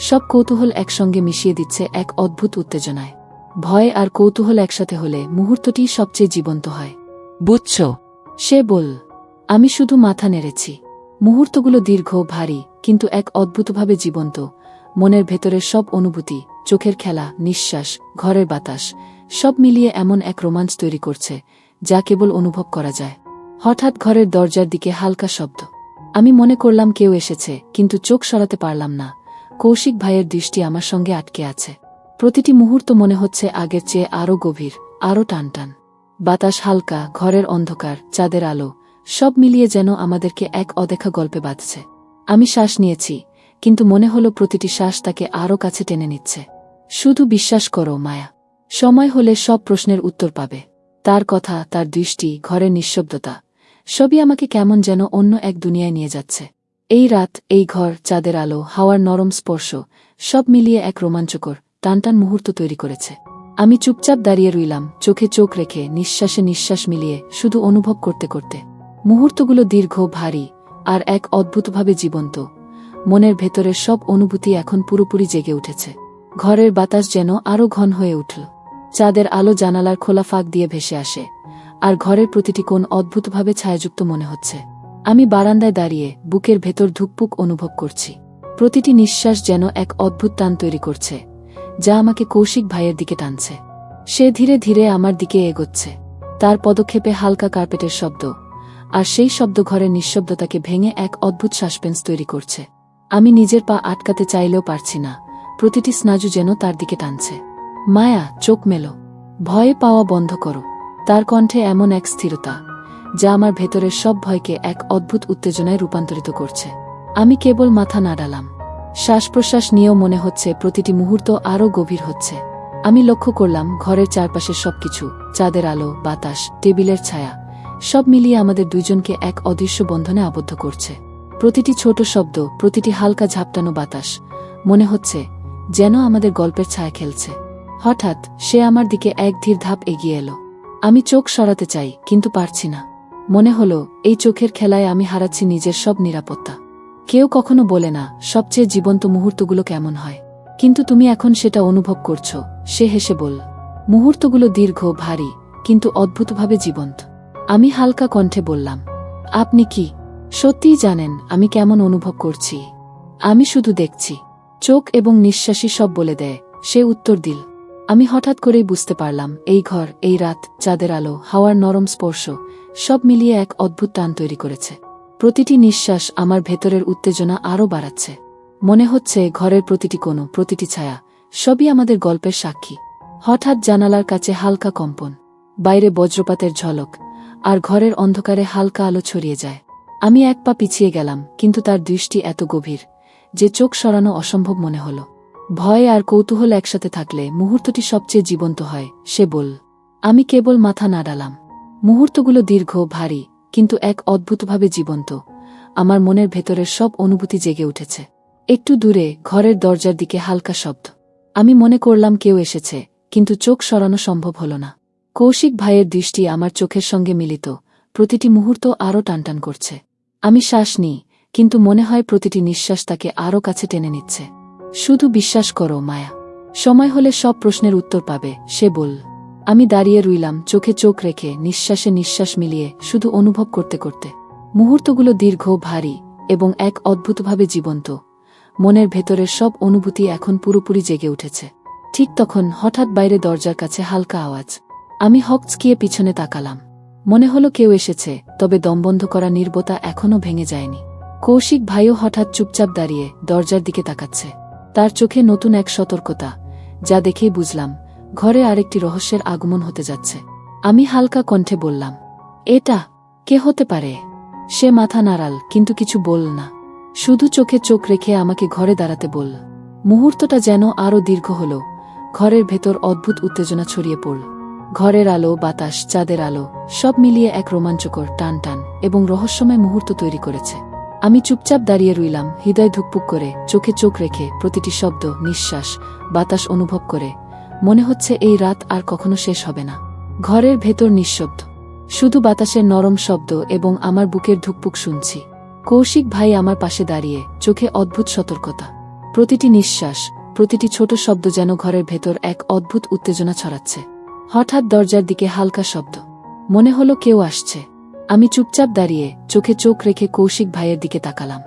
সব কৌতূহল একসঙ্গে মিশিয়ে দিচ্ছে এক অদ্ভুত উত্তেজনায়। ভয় আর কৌতূহল একসাথে হলে মুহূর্তটি সবচেয়ে জীবন্ত হয়। বুঝছ? সে বলল। আমি শুধু মাথা নেড়েছি। মুহূর্তগুলো দীর্ঘ, ভারী, কিন্তু এক অদ্ভুতভাবে জীবন্ত। মনের ভেতরের সব অনুভূতি, চোখের খেলা, নিঃশ্বাস, ঘরের বাতাস, সব মিলিয়ে এমন এক রোমাঞ্চ তৈরি করছে যা কেবল অনুভব করা যায়। হঠাৎ ঘরের দরজার দিকে হালকা শব্দ। আমি মনে করলাম কেউ এসেছে, কিন্তু চোখ সরাতে পারলাম না। কৌশিক ভাইয়ের দৃষ্টি আমার সঙ্গে আটকে আছে। প্রতিটি মুহূর্ত মনে হচ্ছে আগের চেয়ে আরও গভীর, আরও টানটান। বাতাস হালকা, ঘরের অন্ধকার, চাঁদের আলো, সব মিলিয়ে যেন আমাদেরকে এক অদেখা গল্পে বাঁধছে। আমি শ্বাস নিয়েছি, কিন্তু মনে হলো প্রতিটি শ্বাস তাকে আরও কাছে টেনে নিচ্ছে। শুধু বিশ্বাস করো মায়া, সময় হলে সব প্রশ্নের উত্তর পাবে। তার কথা, তার দৃষ্টি, ঘরের নিঃশব্দতা, সবই আমাকে কেমন যেন অন্য এক দুনিয়ায় নিয়ে যাচ্ছে। এই রাত, এই ঘর, চাঁদের আলো, হাওয়ার নরম স্পর্শ, সব মিলিয়ে এক রোমাঞ্চকর, টানটান মুহূর্ত তৈরি করেছে। আমি চুপচাপ দাঁড়িয়ে রইলাম, চোখে চোখ রেখে, নিঃশ্বাসে নিঃশ্বাস মিলিয়ে, শুধু অনুভব করতে করতে। মুহূর্তগুলো দীর্ঘ, ভারী, আর এক অদ্ভুতভাবে জীবন্ত। মনের ভেতরের সব অনুভূতি এখন পুরোপুরি জেগে উঠেছে। ঘরের বাতাস যেন আরও ঘন হয়ে উঠল। চাঁদের আলো জানালার খোলা ফাঁক দিয়ে ভেসে আসে, আর ঘরের প্রতিটি কোণ অদ্ভুতভাবে ছায়াযুক্ত মনে হচ্ছে। আমি বারান্দায় দাঁড়িয়ে বুকের ভেতর ধুকপুক অনুভব করছি। প্রতিটি নিঃশ্বাস যেন এক অদ্ভুত টান তৈরি করছে, যা আমাকে কৌশিক ভাইয়ের দিকে টানছে। সে ধীরে ধীরে আমার দিকে এগোচ্ছে, তার পদক্ষেপে হালকা কার্পেটের শব্দ, আর সেই শব্দ ঘরের নিঃশব্দতাকে ভেঙে এক অদ্ভুত সাসপেন্স তৈরি করছে। আমি নিজের পা আটকাতে চাইলেও পারছি না, প্রতিটি স্নায়ু যেন তার দিকে টানছে। মায়া, চোখ মেলো। ভয় পাওয়া বন্ধ করো। তার কণ্ঠে এমন এক স্থিরতা যা আমার ভেতরের সব ভয়কে এক অদ্ভুত উত্তেজনায় রূপান্তরিত করছে। আমি কেবল মাথা নাড়ালাম। শ্বাস প্রশ্বাস নিয়েও মনে হচ্ছে প্রতিটি মুহূর্ত আরও গভীর হচ্ছে। আমি লক্ষ্য করলাম ঘরের চারপাশের সবকিছু, চাঁদের আলো, বাতাস, টেবিলের ছায়া, সব মিলিয়ে আমাদের দুইজনকে এক অদৃশ্য বন্ধনে আবদ্ধ করছে। প্রতিটি ছোট শব্দ, প্রতিটি হালকা ঝাপটানো বাতাস, মনে হচ্ছে যেন আমাদের গল্পের ছায়া খেলছে। হঠাৎ সে আমার দিকে এক ধীর ধাপ এগিয়ে এলো। আমি চোখ সরাতে চাই, কিন্তু পারছি না। মনে হলো এই চোখের খেলায় আমি হারাচ্ছি নিজের সব নিরাপত্তা। কেউ কখনো বলে না সবচেয়ে জীবন্ত মুহূর্তগুলো কেমন হয়, কিন্তু তুমি এখন সেটা অনুভব করছো। সে হেসে বলল, মুহূর্তগুলো দীর্ঘ, ভারী, কিন্তু অদ্ভুতভাবে জীবন্ত। আমি হালকা কণ্ঠে বললাম, আপনি কি সত্যিই জানেন আমি কেমন অনুভব করছি? আমি শুধু দেখছি। চোখ এবং নিঃশ্বাসই সব বলে দেয়, সে উত্তর দিল। আমি হঠাৎ করেই বুঝতে পারলাম এই ঘর, এই রাত, চাঁদের আলো, হাওয়ার নরম স্পর্শ, সব মিলিয়ে এক অদ্ভুত টান তৈরি করেছে। প্রতিটি নিঃশ্বাস আমার ভেতরের উত্তেজনা আরও বাড়াচ্ছে। মনে হচ্ছে ঘরের প্রতিটি কোণ, প্রতিটি ছায়া, সবই আমাদের গল্পের সাক্ষী। হঠাৎ জানালার কাছে হালকা কম্পন, বাইরে বজ্রপাতের ঝলক, আর ঘরের অন্ধকারে হালকা আলো ছড়িয়ে যায়। আমি এক পা পিছিয়ে গেলাম, কিন্তু তার দৃষ্টি এত গভীর যে চোখ সরানো অসম্ভব মনে হল। ভয় আর কৌতূহল একসাথে থাকলে মুহূর্তটি সবচেয়ে জীবন্ত হয়, সে বলল। আমি কেবল মাথা নাড়ালাম। মুহূর্তগুলো দীর্ঘ, ভারী, কিন্তু এক অদ্ভুতভাবে জীবন্ত। আমার মনের ভেতরের সব অনুভূতি জেগে উঠেছে। একটু দূরে ঘরের দরজার দিকে হালকা শব্দ। আমি মনে করলাম কেউ এসেছে, কিন্তু চোখ সরানো সম্ভব হল না। কৌশিক ভাইয়ের দৃষ্টি আমার চোখের সঙ্গে মিলিত, প্রতিটি মুহূর্ত আরও টানটান করছে। আমি শ্বাস নিই, কিন্তু মনে হয় প্রতিটি নিঃশ্বাস তাকে আরও কাছে টেনে নিচ্ছে। শুধু বিশ্বাস করো মায়া, সময় হলে সব প্রশ্নের উত্তর পাবে, সে বলল। আমি দাঁড়িয়ে রইলাম, চোখে চোখ রেখে, নিঃশ্বাসে নিঃশ্বাস মিলিয়ে, শুধু অনুভব করতে করতে। মুহূর্তগুলো দীর্ঘ, ভারী, এবং এক অদ্ভুতভাবে জীবন্ত। মনের ভেতরের সব অনুভূতি এখন পুরোপুরি জেগে উঠেছে। ঠিক তখন হঠাৎ বাইরে দরজার কাছে হালকা আওয়াজ। আমি হকচকিয়ে পিছনে তাকালাম। মনে হলো কেউ এসেছে, তবে দমবন্ধ করা নীরবতা এখনও ভেঙে যায়নি। কৌশিক ভাইও হঠাৎ চুপচাপ দাঁড়িয়ে দরজার দিকে তাকাচ্ছে। তার চোখে নতুন এক সতর্কতা, যা দেখেই বুঝলাম ঘরে আরেকটি রহস্যের আগমন হতে যাচ্ছে। আমি হালকা কণ্ঠে বললাম, এটা কে হতে পারে? সে মাথা নাড়াল, কিন্তু কিছু বলল না। শুধু চোখে চোখ রেখে আমাকে ঘরে দাঁড়াতে বলল। মুহূর্তটা যেন আরও দীর্ঘ হল। ঘরের ভেতর অদ্ভুত উত্তেজনা ছড়িয়ে পড়ল। ঘরের আলো, বাতাস, চাঁদের আলো, সব মিলিয়ে এক রোমাঞ্চকর, টান টান এবং রহস্যময় মুহূর্ত তৈরি করেছে। আমি চুপচাপ দাঁড়িয়ে রইলাম, হৃদয় ধুকপুক করে, চোখে চোখ রেখে, প্রতিটি শব্দ, নিঃশ্বাস, বাতাস অনুভব করে। মনে হচ্ছে এই রাত আর কখনো শেষ হবে না। ঘরের ভেতর নিঃশব্দ, শুধু বাতাসের নরম শব্দ এবং আমার বুকের ধুকপুক শুনছি। কৌশিক ভাই আমার পাশে দাঁড়িয়ে, চোখে অদ্ভুত সতর্কতা। প্রতিটি নিঃশ্বাস, প্রতিটি ছোট শব্দ যেন ঘরের ভেতর এক অদ্ভুত উত্তেজনা ছড়াচ্ছে। হঠাৎ দরজার দিকে হালকা শব্দ। মনে হলো কেউ আসছে। আমি চুপচাপ দাঁড়িয়ে, চোখে চোখ রেখে কৌশিক ভাইয়ের দিকে তাকালাম।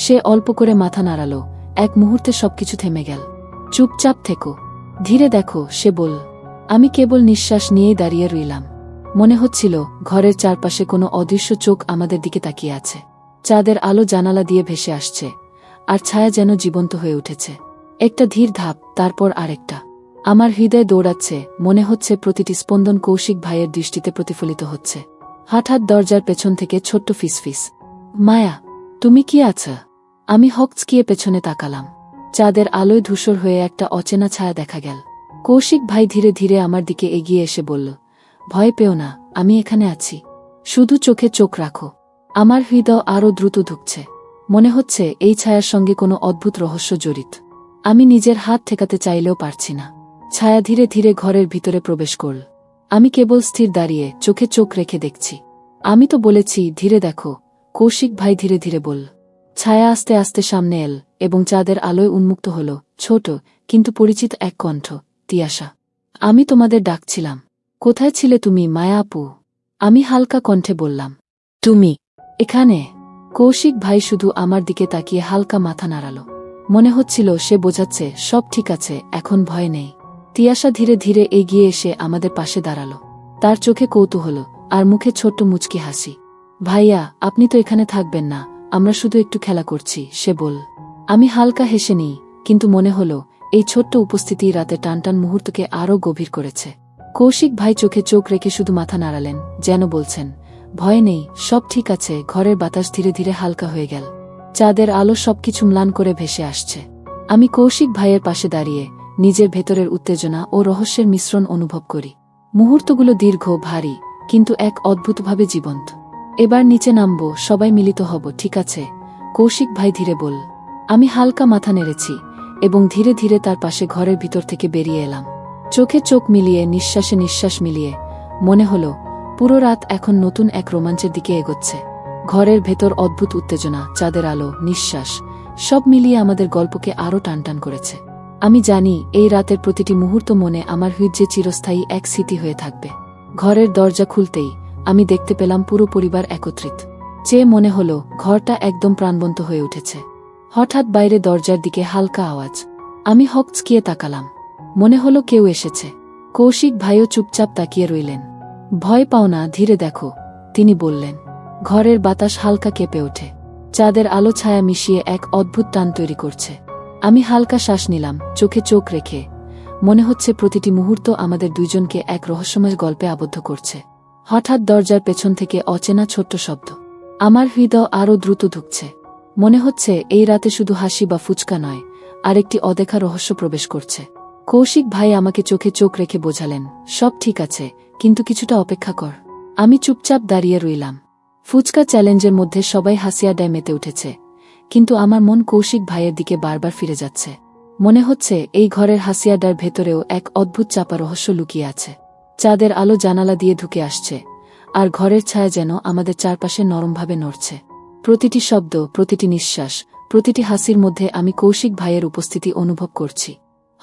সে অল্প করে মাথা নাড়ালো। এক মুহূর্তে সবকিছু থেমে গেল। চুপচাপ থেকো, ধীরে দেখো, সে বলল। আমি কেবল নিঃশ্বাস নিয়েই দাঁড়িয়ে রইলাম। মনে হচ্ছিল ঘরের চারপাশে কোনো অদৃশ্য চোখ আমাদের দিকে তাকিয়ে আছে। চাঁদের আলো জানালা দিয়ে ভেসে আসছে, আর ছায়া যেন জীবন্ত হয়ে উঠেছে। একটা ধীর ধাপ, তারপর আরেকটা। আমার হৃদয় দৌড়াচ্ছে, মনে হচ্ছে প্রতিটি স্পন্দন কৌশিক ভাইয়ের দৃষ্টিতে প্রতিফলিত হচ্ছে। হঠাৎ দরজার পেছন থেকে ছোট্ট ফিসফিস, মায়া, তুমি কি আছো? আমি হকচকিয়ে পেছনে তাকালাম। চাঁদের আলোয় ধূসর হয়ে একটা অচেনা ছায়া দেখা গেল। কৌশিক ভাই ধীরে ধীরে আমার দিকে এগিয়ে এসে বলল, ভয় পেও না, আমি এখানে আছি। শুধু চোখে চোখ রাখো। আমার হৃদয় আরও দ্রুত ধুকছে। মনে হচ্ছে এই ছায়ার সঙ্গে কোনো অদ্ভুত রহস্য জড়িত। আমি নিজের হাত ঠেকাতে চাইলেও পারছি না। ছায়া ধীরে ধীরে ঘরের ভিতরে প্রবেশ করল। আমি কেবল স্থির দাঁড়িয়ে, চোখে চোখ রেখে দেখছি। আমি তো বলেছি ধীরে দেখো, কৌশিক ভাই ধীরে ধীরে বলল। ছায়া আস্তে আস্তে সামনে এল, এবং চাঁদের আলোয় উন্মুক্ত হল ছোট কিন্তু পরিচিত এক কণ্ঠ, তিয়াশা। আমি তোমাদের ডাকছিলাম। কোথায় ছিলে তুমি, মায়া আপু? আমি হালকা কণ্ঠে বললাম। তুমি এখানে? কৌশিক ভাই শুধু আমার দিকে তাকিয়ে হালকা মাথা নাড়াল। মনে হচ্ছিল সে বোঝাচ্ছে সব ঠিক আছে, এখন ভয় নেই। তিয়াশা ধীরে ধীরে এগিয়ে এসে আমাদের পাশে দাঁড়াল। তার চোখে কৌতূহল, আর মুখে ছোট্ট মুচকি হাসি। ভাইয়া, আপনি তো এখানে থাকবেন না, আমরা শুধু একটু খেলা করছি, সে বলল। আমি হালকা হেসে নিই, কিন্তু মনে হলো এই ছোট্ট উপস্থিতি রাতে টানটান মুহূর্তকে আরও গভীর করেছে। কৌশিক ভাই চোখে চোখ রেখে শুধু মাথা নাড়ালেন, যেন বলছেন, ভয় নেই, সব ঠিক আছে। ঘরের বাতাস ধীরে ধীরে হালকা হয়ে গেল। চাঁদের আলো সবকিছু ম্লান করে ভেসে আসছে। আমি কৌশিক ভাইয়ের পাশে দাঁড়িয়ে নিজের ভেতরের উত্তেজনা ও রহস্যের মিশ্রণ অনুভব করি। মুহূর্তগুলো দীর্ঘ, ভারী, কিন্তু এক অদ্ভুতভাবে জীবন্ত। এবার নিচে নামব, সবাই মিলিত হব, ঠিক আছে? কৌশিক ভাই ধীরে বল। আমি হালকা মাথা নেড়েছি এবং ধীরে ধীরে তার পাশে ঘরের ভিতর থেকে বেরিয়ে এলাম। চোখে চোখ মিলিয়ে, নিঃশ্বাসে নিঃশ্বাস মিলিয়ে মনে হলো পুরো রাত এখন নতুন এক রোমাঞ্চের দিকে এগোচ্ছে। ঘরের ভেতর অদ্ভুত উত্তেজনা, চাঁদের আলো, নিঃশ্বাস, সব মিলিয়ে আমাদের গল্পকে আরও টানটান করেছে। আমি জানি এই রাতের প্রতিটি মুহূর্ত মনে আমার হৃদয়ে চিরস্থায়ী এক স্মৃতি হয়ে থাকবে। ঘরের দরজা খুলতেই আমি দেখতে পেলাম পুরো পরিবার একত্রিত। চেয়ে মনে হলো ঘরটা একদম প্রাণবন্ত হয়ে উঠেছে। হঠাৎ বাইরে দরজার দিকে হালকা আওয়াজ। আমি হকচকিয়ে তাকালাম। মনে হলো কেউ এসেছে। কৌশিক ভাইও চুপচাপ তাকিয়ে রইলেন। ভয় পাও না, ধীরে দেখো, তিনি বললেন। ঘরের বাতাস হালকা কেঁপে ওঠে। চাঁদের আলো ছায়া মিশিয়ে এক অদ্ভুত টান তৈরি করছে। আমি হালকা শ্বাস নিলাম, চোখে চোখ রেখে। মনে হচ্ছে প্রতিটি মুহূর্ত আমাদের দুইজনকে এক রহস্যময় গল্পে আবদ্ধ করছে। হঠাৎ দরজার পেছন থেকে অচেনা ছোট্ট শব্দ। আমার হৃদয় আরও দ্রুত ধুকছে। মনে হচ্ছে এই রাতে শুধু হাসি বা ফুচকা নয়, আরেকটি অদেখা রহস্য প্রবেশ করছে। কৌশিক ভাই আমাকে চোখে চোখ রেখে বোঝালেন, সব ঠিক আছে, কিন্তু কিছুটা অপেক্ষা কর। আমি চুপচাপ দাঁড়িয়ে রইলাম। ফুচকা চ্যালেঞ্জের মধ্যে সবাই হাসি আড্ডায় মেতে উঠেছে, কিন্তু আমার মন কৌশিক ভাইয়ের দিকে বারবার ফিরে যাচ্ছে। মনে হচ্ছে এই ঘরের হাসি আড্ডার ভেতরেও এক অদ্ভুত চাপা রহস্য লুকিয়ে আছে। চাঁদের আলো জানালা দিয়ে ঢুকে আসছে, আর ঘরের ছায়া যেন আমাদের চারপাশে নরমভাবে নড়ছে। প্রতিটি শব্দ, প্রতিটি নিঃশ্বাস, প্রতিটি হাসির মধ্যে আমি কৌশিক ভাইয়ের উপস্থিতি অনুভব করছি।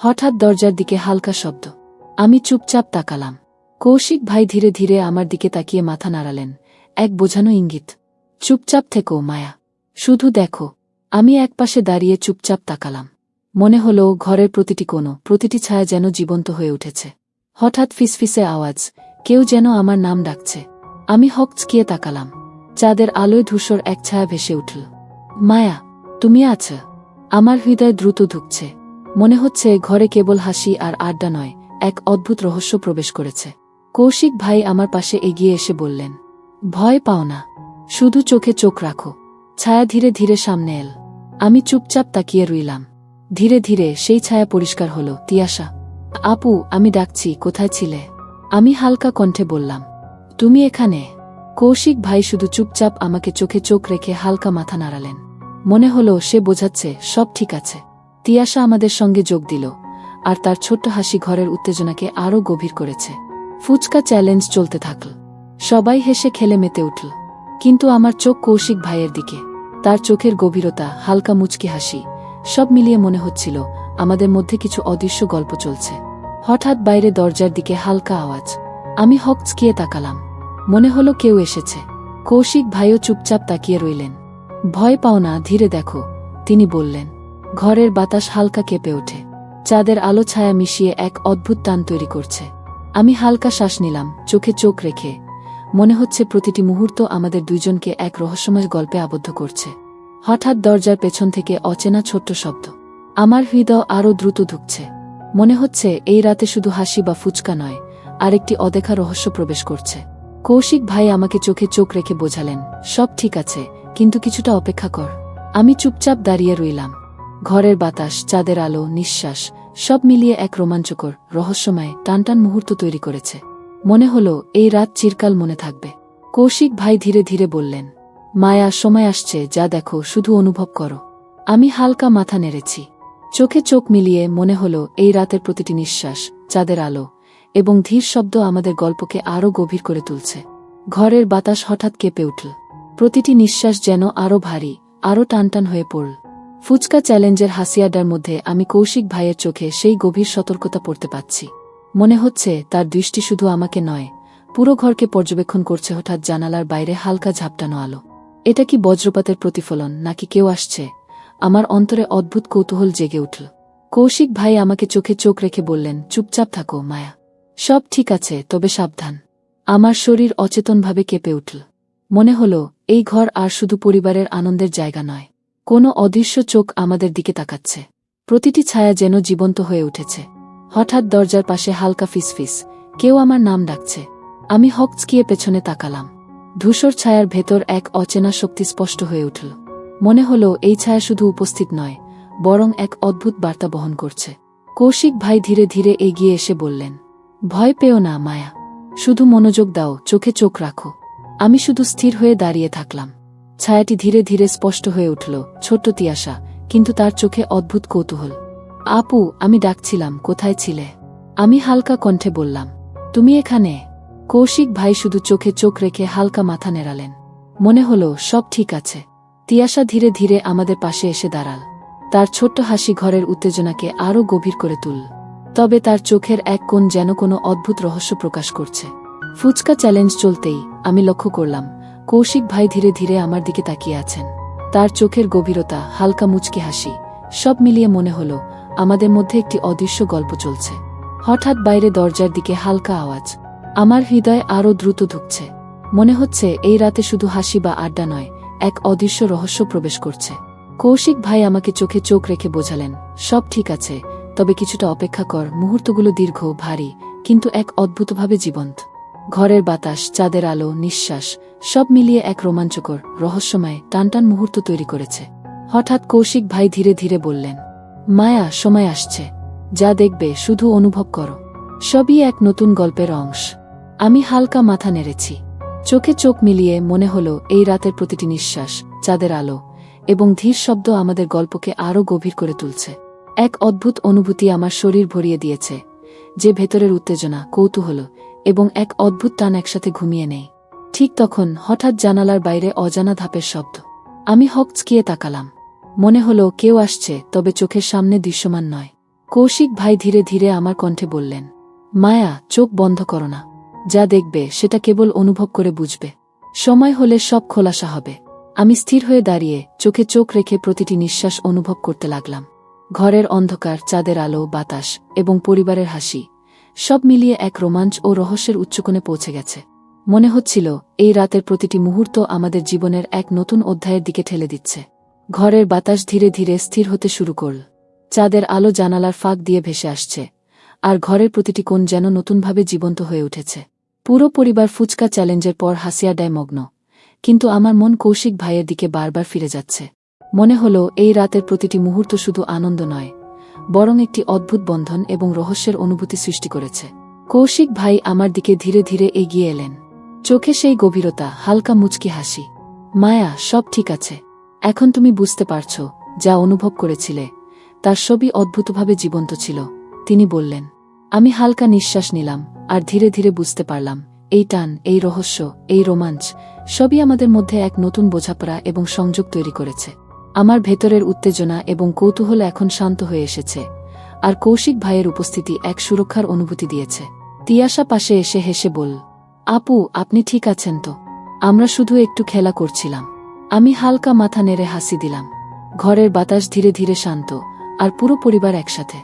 হঠাৎ দরজার দিকে হালকা শব্দ। আমি চুপচাপ তাকালাম। কৌশিক ভাই ধীরে ধীরে আমার দিকে তাকিয়ে মাথা নাড়ালেন, এক বোঝানো ইঙ্গিত। চুপচাপ থেকো মায়া, শুধু দেখো। আমি একপাশে দাঁড়িয়ে চুপচাপ তাকালাম। মনে হলো ঘরের প্রতিটি কোণ, প্রতিটি ছায়া যেন জীবন্ত হয়ে উঠেছে। হঠাৎ ফিসফিসে আওয়াজ, কেউ যেন আমার নাম ডাকছে। আমি হকচকিয়ে তাকালাম। চাঁদের আলোয় ধূসর এক ছায়া ভেসে উঠল। মায়া, তুমি আছো? আমার হৃদয় দ্রুত ধুকছে। মনে হচ্ছে ঘরে কেবল হাসি আর আড্ডা নয়, এক অদ্ভুত রহস্য প্রবেশ করেছে। কৌশিক ভাই আমার পাশে এগিয়ে এসে বললেন, ভয় পাও না, শুধু চোখে চোখ রাখো। ছায়া ধীরে ধীরে সামনে এল। আমি চুপচাপ তাকিয়ে রইলাম। ধীরে ধীরে সেই ছায়া পরিষ্কার হলো। তিয়াশা, আপু, আমি ডাকছি, কোথায় ছিলে? আমি হালকা কণ্ঠে বললাম, তুমি এখানে? কৌশিক ভাই শুধু চুপচাপ আমাকে চোখে চোখ রেখে হালকা মাথা নাড়ালেন। মনে হলো সে বোঝাচ্ছে সব ঠিক আছে। তিয়াশা আমাদের সঙ্গে যোগ দিল, আর তার ছোট্ট হাসি ঘরের উত্তেজনাকে আরও গভীর করেছে। ফুচকা চ্যালেঞ্জ চলতে থাকল। সবাই হেসে খেলে মেতে উঠল, কিন্তু আমার চোখ কৌশিক ভাইয়ের দিকে। তার চোখের গভীরতা, হালকা মুচকি হাসি, সব মিলিয়ে মনে হচ্ছিল আমাদের মধ্যে কিছু অদৃশ্য গল্প চলছে। হঠাৎ বাইরে দরজার দিকে হালকা আওয়াজ। আমি হকচকিয়ে তাকালাম। মনে হলো কেউ এসেছে। কৌশিক ভাইও চুপচাপ তাকিয়ে রইলেন। ভয় পাও না, ধীরে দেখো, তিনি বললেন। ঘরের বাতাস হালকা কেঁপে ওঠে। চাঁদের আলো ছায়া মিশিয়ে এক অদ্ভুত টান তৈরি করছে। আমি হালকা শ্বাস নিলাম, চোখে চোখ রেখে। মনে হচ্ছে প্রতিটি মুহূর্ত আমাদের দুইজনকে এক রহস্যময় গল্পে আবদ্ধ করছে। হঠাৎ দরজার পেছন থেকে অচেনা ছোট্ট শব্দ। আমার হৃদয় আরও দ্রুত ধুকছে। মনে হচ্ছে এই রাতে শুধু হাসি বা ফুচকা নয়, আরেকটি অদেখা রহস্য প্রবেশ করছে। কৌশিক ভাই আমাকে চোখে চোখ রেখে বোঝালেন, সব ঠিক আছে, কিন্তু কিছুটা অপেক্ষা কর। আমি চুপচাপ দাঁড়িয়ে রইলাম। ঘরের বাতাস, চাঁদের আলো, নিঃশ্বাস, সব মিলিয়ে এক রোমাঞ্চকর, রহস্যময়, টানটান মুহূর্ত তৈরি করেছে। মনে হলো এই রাত চিরকাল মনে থাকবে। কৌশিক ভাই ধীরে ধীরে বললেন, মায়া, সময় আসছে, যা দেখো, শুধু অনুভব করো। আমি হালকা মাথা নেড়েছি। চোখে চোখ মিলিয়ে মনে হলো এই রাতের প্রতিটি নিঃশ্বাস, চাঁদের আলো এবং ধীর শব্দ আমাদের গল্পকে আরও গভীর করে তুলছে। ঘরের বাতাস হঠাৎ কেঁপে উঠল। প্রতিটি নিঃশ্বাস যেন আরও ভারী, আরও টানটান হয়ে পড়ল। ফুচকা চ্যালেঞ্জের হাসিয়াডার মধ্যে আমি কৌশিক ভাইয়ের চোখে সেই গভীর সতর্কতা পড়তে পাচ্ছি। মনে হচ্ছে তার দৃষ্টি শুধু আমাকে নয়, পুরো ঘরকে পর্যবেক্ষণ করছে। হঠাৎ জানালার বাইরে হালকা ঝাপটানো আলো। এটা কি বজ্রপাতের প্রতিফলন, নাকি কেউ আসছে? আমার অন্তরে অদ্ভুত কৌতূহল জেগে উঠল। কৌশিক ভাই আমাকে চোখে চোখ রেখে বললেন, চুপচাপ থাকো মায়া, সব ঠিক আছে, তবে সাবধান। আমার শরীর অচেতনভাবে কেঁপে উঠল। মনে হলো এই ঘর আর শুধু পরিবারের আনন্দের জায়গা নয়, কোনো অদৃশ্য চোখ আমাদের দিকে তাকাচ্ছে। প্রতিটি ছায়া যেন জীবন্ত হয়ে উঠেছে। হঠাৎ দরজার পাশে হালকা ফিসফিস, কেউ আমার নাম ডাকছে। আমি হকচকিয়ে পেছনে তাকালাম। ধূসর ছায়ার ভেতর এক অচেনা শক্তি স্পষ্ট হয়ে উঠল। মনে হলো এই ছায়া শুধু উপস্থিত নয়, বরং এক অদ্ভুত বার্তা বহন করছে। কৌশিক ভাই ধীরে ধীরে এগিয়ে এসে বললেন, ভয় পেও না মায়া, শুধু মনোযোগ দাও, চোখে চোখ রাখো। আমি শুধু স্থির হয়ে দাঁড়িয়ে থাকলাম। ছায়াটি ধীরে ধীরে স্পষ্ট হয়ে উঠল, ছোট্ট তিয়াশা, কিন্তু তার চোখে অদ্ভুত কৌতূহল। আপু, আমি ডাকছিলাম, কোথায় ছিলে? আমি হালকা কণ্ঠে বললাম, তুমি এখানে? কৌশিক ভাই শুধু চোখে চোখ রেখে হালকা মাথা নেড়ালেন। মনে হলো সব ঠিক আছে। তিয়াশা ধীরে ধীরে আমাদের পাশে এসে দাঁড়াল। তার ছোট্ট হাসি ঘরের উত্তেজনাকে আরও গভীর করে তুলল। তবে তার চোখের এক কোণ যেন কোনো অদ্ভুত রহস্য প্রকাশ করছে। ফুচকা চ্যালেঞ্জ চলতেই আমি লক্ষ্য করলাম কৌশিক ভাই ধীরে ধীরে আমার দিকে তাকিয়ে আছেন। তার চোখের গভীরতা, হালকা মুচকি হাসি, সব মিলিয়ে মনে হলো আমাদের মধ্যে একটি অদৃশ্য গল্প চলছে। হঠাৎ বাইরে দরজার দিকে হালকা আওয়াজ। আমার হৃদয় আরও দ্রুত ধুকছে। মনে হচ্ছে এই রাতে শুধু হাসি বা আড্ডা নয়, এক অদৃশ্য রহস্য প্রবেশ করছে। কৌশিক ভাই আমাকে চোখে চোখ রেখে বোঝালেন, সব ঠিক আছে, তবে কিছুটা অপেক্ষা কর। মুহূর্তগুলো দীর্ঘ, ভারী, কিন্তু এক অদ্ভুতভাবে জীবন্ত। ঘরের বাতাস, চাঁদের আলো, নিঃশ্বাস, সব মিলিয়ে এক রোমাঞ্চকর, রহস্যময়, টানটান মুহূর্ত তৈরি করেছে। হঠাৎ কৌশিক ভাই ধীরে ধীরে বললেন, মায়া, সময় আসছে, যা দেখবে শুধু অনুভব করো। সবই এক নতুন গল্পের অংশ। আমি হালকা মাথা নেড়েছি। চোখে চোখ মিলিয়ে মনে হলো এই রাতের প্রতিটি নিঃশ্বাস, চাঁদের আলো এবং ধীর শব্দ আমাদের গল্পকে আরও গভীর করে তুলছে। এক অদ্ভুত অনুভূতি আমার শরীর ভরিয়ে দিয়েছে, যে ভেতরের উত্তেজনা, কৌতূহল এবং এক অদ্ভুত টান একসাথে ঘুমিয়ে নেই। ঠিক তখন হঠাৎ জানালার বাইরে অজানা ধাপের শব্দ। আমি হকচকিয়ে তাকালাম। মনে হলো কেউ আসছে, তবে চোখের সামনে দৃশ্যমান নয়। কৌশিক ভাই ধীরে ধীরে আমার কণ্ঠে বললেন, মায়া, চোখ বন্ধ করো না। যা দেখবে সেটা কেবল অনুভব করে বুঝবে। সময় হলে সব খোলাসা হবে। আমি স্থির হয়ে দাঁড়িয়ে চোখে চোখ রেখে প্রতিটি নিঃশ্বাস অনুভব করতে লাগলাম। ঘরের অন্ধকার, চাঁদের আলো, বাতাস এবং পরিবারের হাসি, সব মিলিয়ে এক রোমাঞ্চ ও রহস্যের উচ্চকোণে পৌঁছে গেছে। মনে হচ্ছিল এই রাতের প্রতিটি মুহূর্ত আমাদের জীবনের এক নতুন অধ্যায়ের দিকে ঠেলে দিচ্ছে। ঘরের বাতাস ধীরে ধীরে স্থির হতে শুরু করল। চাঁদের আলো জানালার ফাঁক দিয়ে ভেসে আসছে, আর ঘরের প্রতিটি কোণ যেন নতুনভাবে জীবন্ত হয়ে উঠেছে। পুরো পরিবার ফুচকা চ্যালেঞ্জের পর হাসি আড্ডায় মগ্ন, কিন্তু আমার মন কৌশিক ভাইয়ের দিকে বারবার ফিরে যাচ্ছে। মনে হলো এই রাতের প্রতিটি মুহূর্ত শুধু আনন্দ নয়, বরং একটি অদ্ভুত বন্ধন এবং রহস্যের অনুভূতি সৃষ্টি করেছে। কৌশিক ভাই আমার দিকে ধীরে ধীরে এগিয়ে এলেন। চোখে সেই গভীরতা, হালকা মুচকি হাসি। মায়া, সব ঠিক আছে। এখন তুমি বুঝতে পারছ, যা অনুভব করেছিলে তার সবই অদ্ভুতভাবে জীবন্ত ছিল, তিনি বললেন। আমি হালকা নিঃশ্বাস নিলাম, আর ধীরে ধীরে বুঝতে পারলাম এই টান, এই রহস্য, এই রোমাঞ্চ সবই আমাদের মধ্যে এক নতুন বোঝাপড়া এবং সংযোগ তৈরি করেছে। আমার ভেতরের উত্তেজনা এবং কৌতূহল এখন শান্ত হয়ে এসেছে, আর কৌশিক ভাইয়ের উপস্থিতি এক সুরক্ষার অনুভূতি দিয়েছে। তিয়াশা পাশে এসে হেসে বলল, আপু, আপনি ঠিক আছেন তো? আমরা শুধু একটু খেলা করছিলাম। আমি হালকা মাথা নেড়ে হাসি দিলাম। ঘরের বাতাস ধীরে ধীরে শান্ত, আর পুরো পরিবার একসাথে।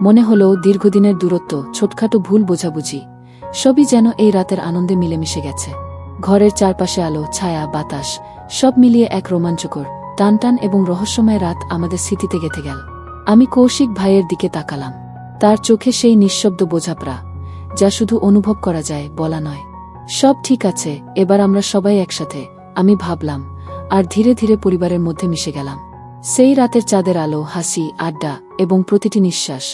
মনে হলো দীর্ঘদিনের দূরত্ব, ছোটখাটো ভুল বোঝাবুঝি, সবই যেন এই রাতের আনন্দে মিলেমিশে গেছে। ঘরের চারপাশে আলো, ছায়া, বাতাস সব মিলিয়ে এক রোমাঞ্চকর, টানটান এবং রহস্যময় রাত আমাদের স্মৃতিতে গেঁথে গেল। আমি কৌশিক ভাইয়ের দিকে তাকালাম। তার চোখে সেই নিঃশব্দ বোঝাপড়া, যা শুধু অনুভব করা যায়, বলা নয়। সব ঠিক আছে, এবার আমরা সবাই একসাথে, আমি ভাবলাম, আর ধীরে ধীরে পরিবারের মধ্যে মিশে গেলাম। সেই রাতের চাঁদের আলো, হাসি, আড্ডা এবং প্রতিটি নিঃশ্বাস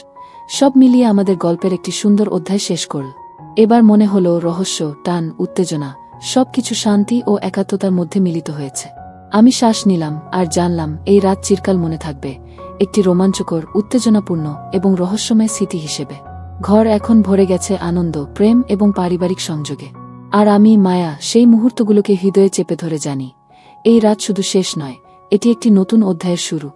সব মিলিয়ে আমাদের গল্পের একটি সুন্দর অধ্যায় শেষ করল। এবার মনে হলো রহস্য, টান, উত্তেজনা সবকিছু শান্তি ও একাত্মতার মধ্যে মিলিত হয়েছে। আমি শ্বাস নিলাম, আর জানলাম এই রাত চিরকাল মনে থাকবে, একটি রোমাঞ্চকর, উত্তেজনাপূর্ণ এবং রহস্যময় স্মৃতি হিসেবে। ঘর এখন ভরে গেছে আনন্দ, প্রেম এবং পারিবারিক সংযোগে। আর আমি, মায়া, সেই মুহূর্তগুলোকে হৃদয়ে চেপে ধরে জানি, এই রাত শুধু শেষ নয়, এটি একটি নতুন অধ্যায়ের শুরু।